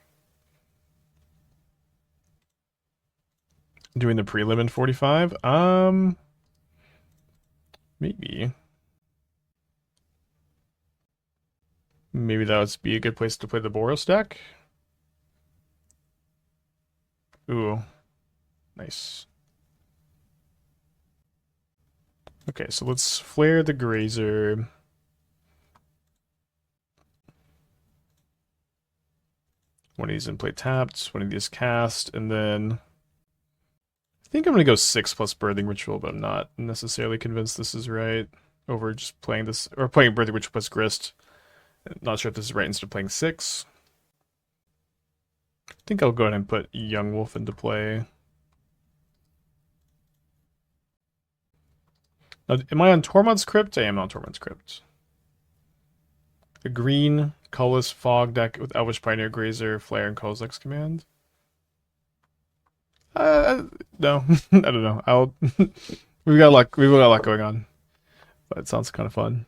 Doing the prelim in 45? Maybe. Maybe that would be a good place to play the Boros deck. Ooh. Nice. Okay, so let's flare the Grazer. One of these in play tapped, one of these cast, and then I think I'm gonna go 6 plus Birthing Ritual, but I'm not necessarily convinced this is right. Over just playing this, or playing Birthing Ritual plus Grist. Not sure if this is right instead of playing 6. I think I'll go ahead and put Young Wolf into play. Now, am I on Tormod's Crypt? I am on Tormod's Crypt. The green, colorless fog deck with Elvish Pioneer, Grazer, Flare, and Kozilek's Command. No, I don't know. We've got a lot going on, but it sounds kind of fun.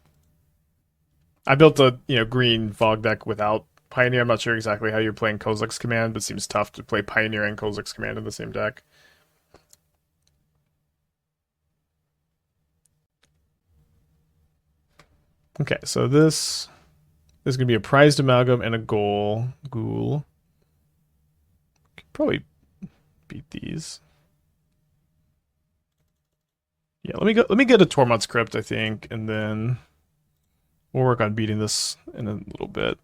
I built a green fog deck without Pioneer. I'm not sure exactly how you're playing Kozilek's Command, but it seems tough to play Pioneer and Kozilek's Command in the same deck. Okay, so this is going to be a prized amalgam and a ghoul. Could probably beat these. Yeah, let me get a Tormod's Crypt, I think, and then we'll work on beating this in a little bit.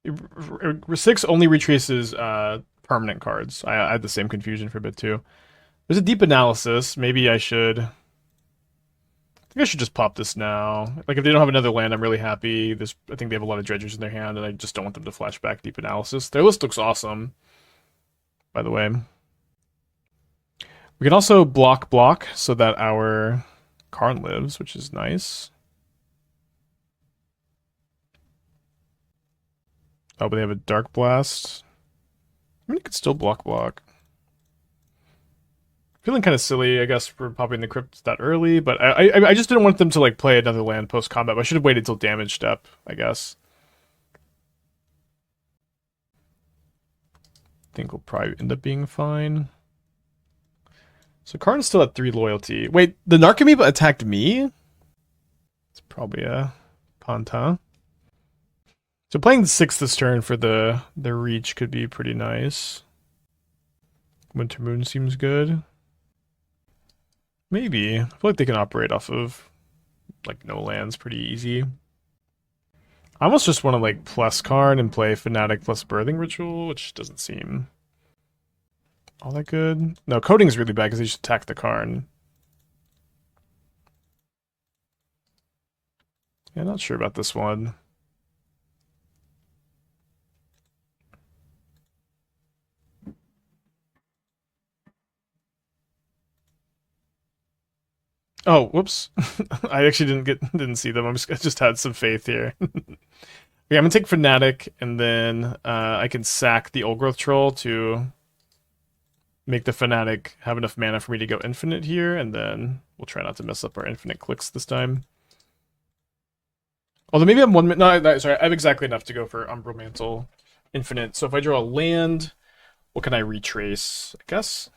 R6 only retraces permanent cards. I had the same confusion for a bit too. There's a deep analysis. Maybe I should. I think I should just pop this now. Like if they don't have another land, I'm really happy. I think they have a lot of dredgers in their hand, and I just don't want them to flash back deep analysis. Their list looks awesome, by the way. We can also block so that our Karn lives, which is nice. Oh, but they have a Dark Blast. I mean, you could still block. Feeling kind of silly, I guess, for popping the Crypt that early, but I just didn't want them to like play another land post-combat. I should have waited till damage step, I guess. I think we'll probably end up being fine. So Karn's still at 3 loyalty. Wait, the Narcomoeba attacked me? It's probably a Panta. So playing 6 this turn for the reach could be pretty nice. Winter Moon seems good. Maybe. I feel like they can operate off of like no lands pretty easy. I almost just want to like plus Karn and play Fanatic plus Birthing Ritual, which doesn't seem all that good. No, Coating's really bad because they just attack the Karn. Yeah, not sure about this one. Oh, whoops. I actually didn't see them. I just had some faith here. Yeah, I'm gonna take Fanatic, and then I can sack the Old Growth Troll to make the Fanatic have enough mana for me to go infinite here, and then we'll try not to mess up our infinite clicks this time. Although maybe I'm sorry, I have exactly enough to go for Umbral Mantle infinite. So if I draw a land, what can I retrace? I guess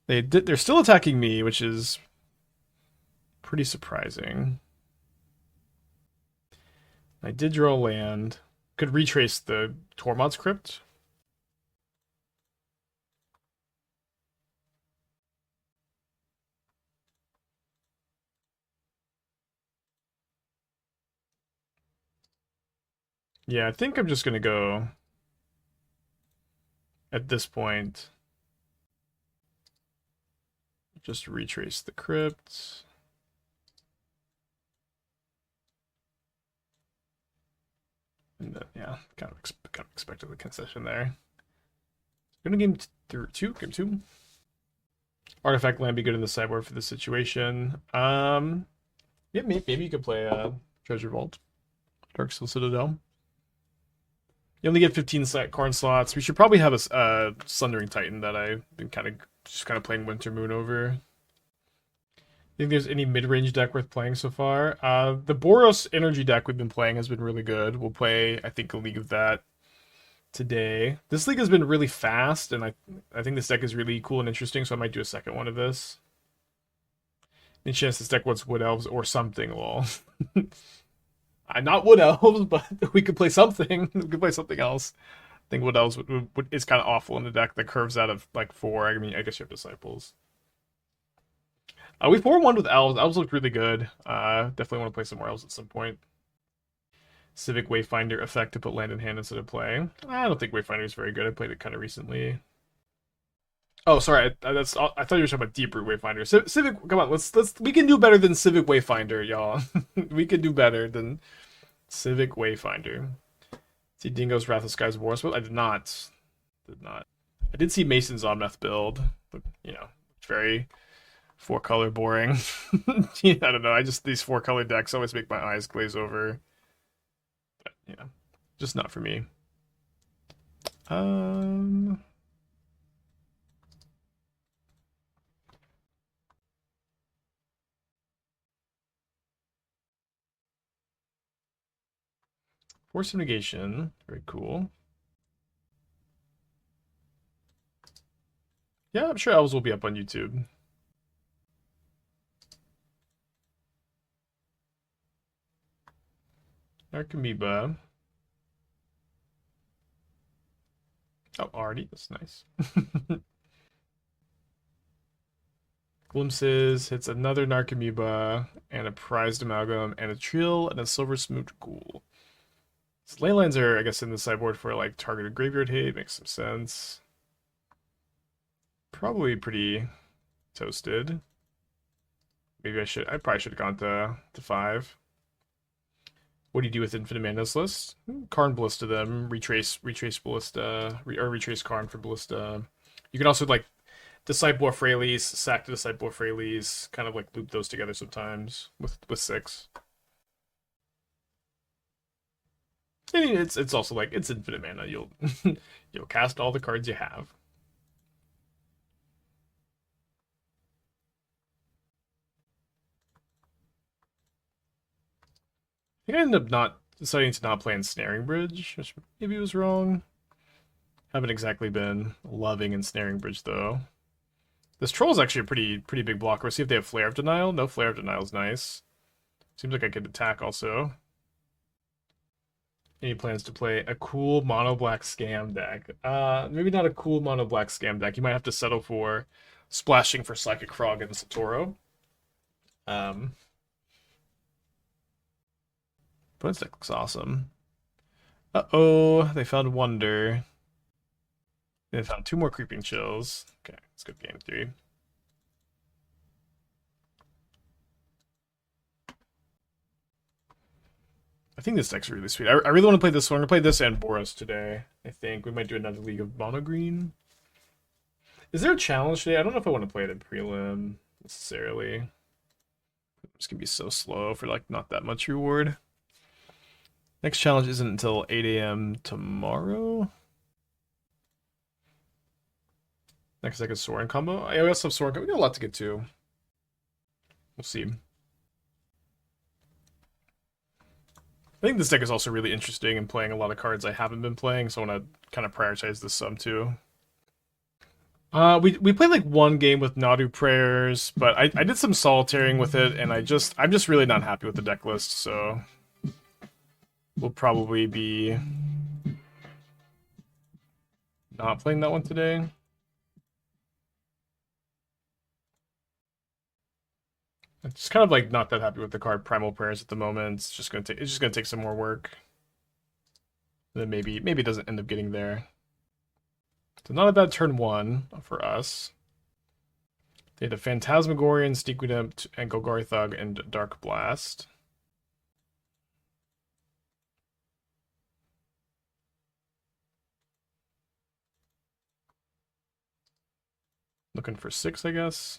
they're still attacking me, which is pretty surprising. I did draw a land. Could retrace the Tormod's Crypt. Yeah, I think I'm just gonna go at this point. Just retrace the Crypt. And then, yeah, kind of expected the concession there. Gonna game game 2. Artifact land be good in the sideboard for this situation. Yeah, maybe you could play Treasure Vault, Darksteel Citadel. You only get 15 Karn slots. We should probably have a Sundering Titan that I've been kind of Just kind of playing Winter Moon over. Think there's any mid-range deck worth playing so far? The Boros Energy deck we've been playing has been really good. We'll play, I think, a league of that today. This league has been really fast, and I think this deck is really cool and interesting, so I might do a second one of this. Any chance this deck wants Wood Elves or something, lol. Not Wood Elves, but we could play something. We could play something else. I think Wood Elves is kind of awful in the deck that curves out of like 4. I mean, I guess you have Disciples. We 4-1 with Elves. Elves looked really good. Definitely want to play some more Elves at some point. Civic Wayfinder effect to put land in hand instead of play. I don't think Wayfinder is very good. I played it kind of recently. Oh, sorry. I thought you were talking about Deep Root Wayfinder. Civic, come on. We can do better than Civic Wayfinder, y'all. We can do better than Civic Wayfinder. See Dingo's Wrath of Skies War. I did not. I did see Mason's Omnath build. But, it's very 4-color boring. I don't know. These 4-color decks always make my eyes glaze over. But, just not for me. Force of Negation, very cool. Yeah, I'm sure Elves will be up on YouTube. Narcomoeba. Oh, already? That's nice. Glimpses hits another Narcomoeba, and a Prized Amalgam, and a Trill, and a Silver Smooch Ghoul. So Leylines are, I guess, in the sideboard for like targeted graveyard hate. Makes some sense. Probably pretty toasted. Maybe I probably should have gone to 5. What do you do with Infinite Mana's list? Karn Ballista them, retrace Ballista, or retrace Karn for Ballista. You can also like Disciple of Freyalise, sack to Disciple of Freyalise, kind of like loop those together sometimes with 6. I mean, it's also like it's infinite mana. You'll cast all the cards you have. I think I ended up deciding to not play Ensnaring Bridge, which maybe was wrong. Haven't exactly been loving Ensnaring Bridge though. This troll is actually a pretty big blocker. See if they have Flare of Denial. No, Flare of Denial is nice. Seems like I could attack also. Any plans to play a cool mono black scam deck? Maybe not a cool mono black scam deck. You might have to settle for splashing for Psychic Frog and Satoru. But this deck looks awesome. Uh-oh, they found Wonder. They found 2 more Creeping Chills. Okay, let's go game 3. I think this deck's really sweet. I really want to play this one. I'm going to play this and Boros today. I think we might do another League of Mono Green. Is there a challenge today? I don't know if I want to play it in prelim necessarily. It's going to be so slow for like not that much reward. Next challenge isn't until 8 a.m. tomorrow. Next deck is Sorin combo. I also have Sorin combo. We got a lot to get to. We'll see. I think this deck is also really interesting in playing a lot of cards I haven't been playing, so I want to kind of prioritize this some too. We played like 1 game with Nadu Prayers, but I did some solitaring with it, and I'm just really not happy with the deck list, so we'll probably be not playing that one today. I'm just kind of like not that happy with the card Primal Prayers at the moment. It's just gonna take some more work. And then maybe it doesn't end up getting there. So not a bad turn 1 for us. They had a Phantasmagorian, Sneak Redempt, and Golgari Thug, and Dark Blast. Looking for 6, I guess.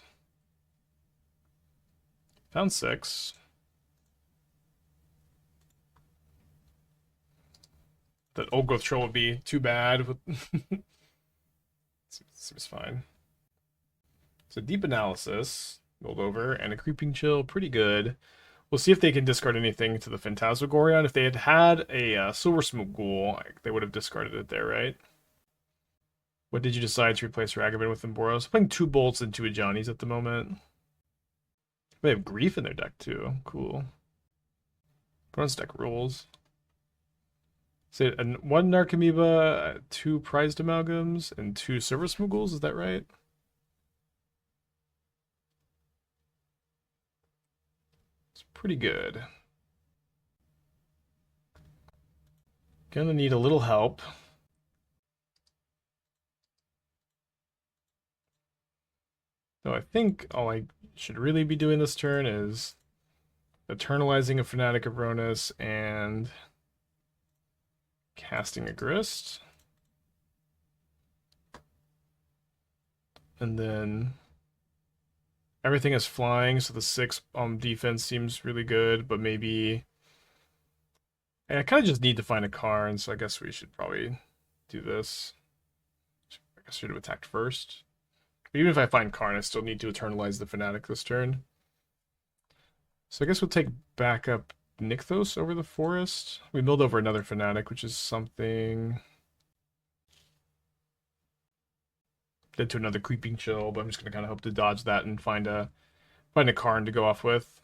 Found 6. That Old Growth Troll would be too bad. Seems fine. So Deep Analysis, rolled over, and a Creeping Chill, pretty good. We'll see if they can discard anything to the Phantasmagorion. If they had had a Silver Smoke Ghoul, they would have discarded it there, right? What did you decide to replace Ragavan with Emboros? I'm playing 2 Bolts and 2 Ajanis at the moment. They have Grief in their deck too. Cool. Opponent's deck rules. So 1 Narcomoeba, 2 Prized Amalgams, and 2 Silver Smoke Ghouls, is that right? It's pretty good. Gonna need a little help. So I think all I should really be doing this turn is eternalizing a Fanatic of Rhonas and casting a Grist. And then everything is flying, so the 6 defense seems really good, but maybe I kind of just need to find a Karn, so I guess we should probably do this. I guess I should have attacked first. But even if I find Karn, I still need to eternalize the Fanatic this turn. So I guess we'll take backup Nykthos over the Forest. We milled over another Fanatic, which is something. Led to another Creeping Chill, but I'm just gonna kind of hope to dodge that and find a Karn to go off with.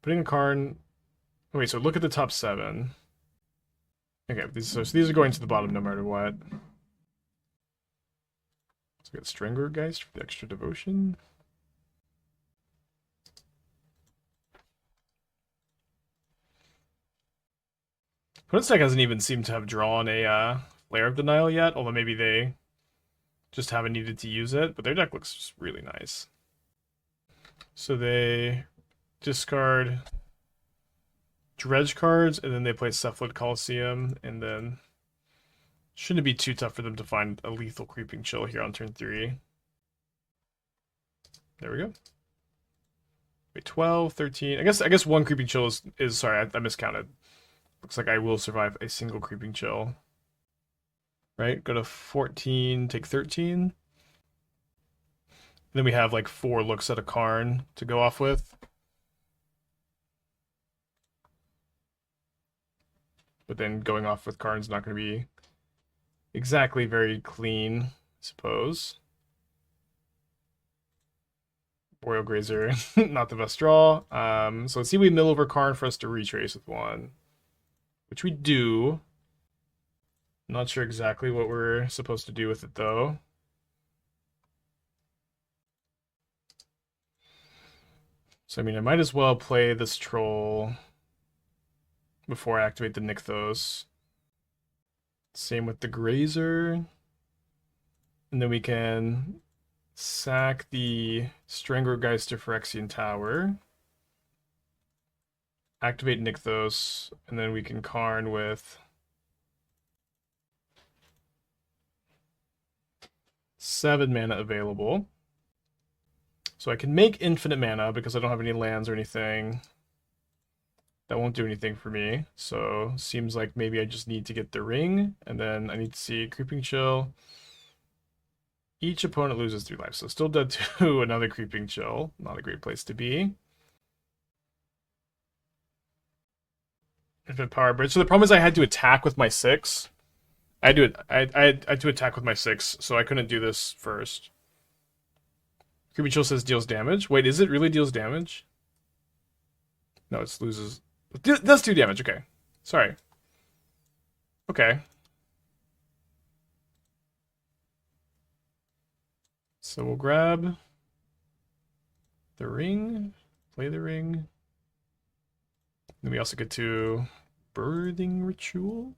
Putting a Karn. Wait, so look at the top 7. Okay, so these are going to the bottom no matter what. So we got Strangleroot Geist for the extra devotion. Opponent's deck hasn't even seemed to have drawn a Flare of Denial yet, although maybe they just haven't needed to use it, but their deck looks just really nice. So they discard Dredge cards, and then they play Cephalid Coliseum, and then shouldn't be too tough for them to find a lethal Creeping Chill here on turn 3. There we go. Wait, 12, 13. I guess 1 Creeping Chill is sorry, I miscounted. Looks like I will survive a single Creeping Chill. Right? Go to 14, take 13. Then we have like 4 looks at a Karn to go off with. But then going off with Karn's not going to be exactly very clean, I suppose. Arboreal Grazer, not the best draw. So let's see if we mill over Karn for us to retrace with 1. Which we do. Not sure exactly what we're supposed to do with it, though. So, I mean, I might as well play this troll before I activate the Nykthos. Same with the Grazer. And then we can sack the Strangleroot Geist to Phyrexian Tower. Activate Nykthos, and then we can Karn with 7 mana available. So I can make infinite mana because I don't have any lands or anything. That won't do anything for me. So seems like maybe I just need to get the ring, and then I need to see Creeping Chill. Each opponent loses 3 life, so still dead to another Creeping Chill. Not a great place to be. Infinite Power Bridge. So the problem is I had to attack with my 6. I had to attack with my 6, so I couldn't do this first. Creeping Chill says deals damage. Wait, is it really deals damage? No, it loses. It does 2 damage, okay. Sorry. Okay. So we'll grab the ring, play the ring. Then we also get to Birthing Ritual.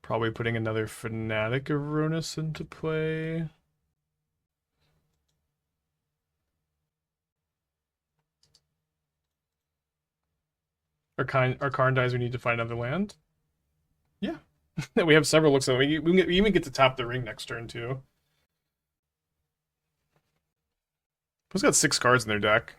Probably putting another Fanatic of Rhonas into play. Our Karn dies, we need to find another land. Yeah. We have several looks at it. We even get to tap the ring next turn, too. Who's got 6 cards in their deck?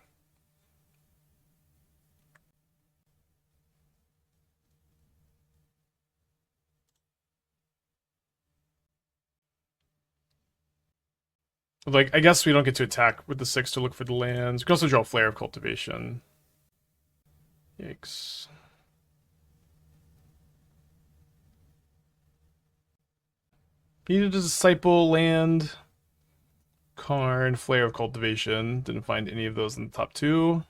Like, I guess we don't get to attack with the 6 to look for the lands. We can also draw Flare of Cultivation. Yikes. Needed a Disciple land. Karn, Flare of Cultivation. Didn't find any of those in the top 2.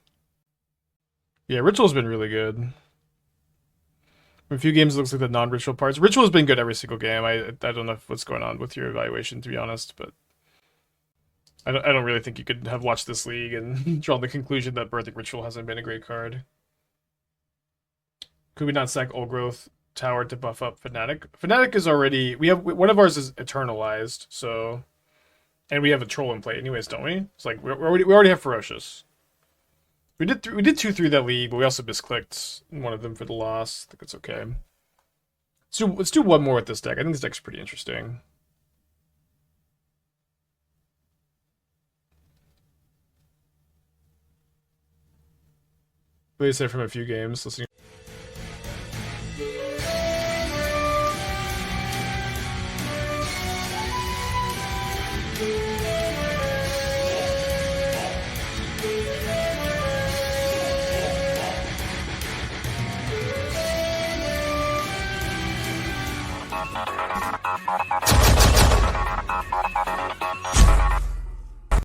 Yeah, Ritual's been really good. In a few games, it looks like the non-ritual parts. Ritual's been good every single game. I don't know what's going on with your evaluation, to be honest, but I don't really think you could have watched this league and drawn the conclusion that Birthing Ritual hasn't been a great card. Could we not sack Old Growth Tower to buff up Fanatic? Fanatic is already... one of ours is Eternalized, so... And we have a Troll in play anyways, don't we? It's like, we already have Ferocious. We did 2-3 that league, but we also misclicked one of them for the loss. I think it's okay. Let's do one more with this deck. I think this deck's pretty interesting. What said from a few games, listening.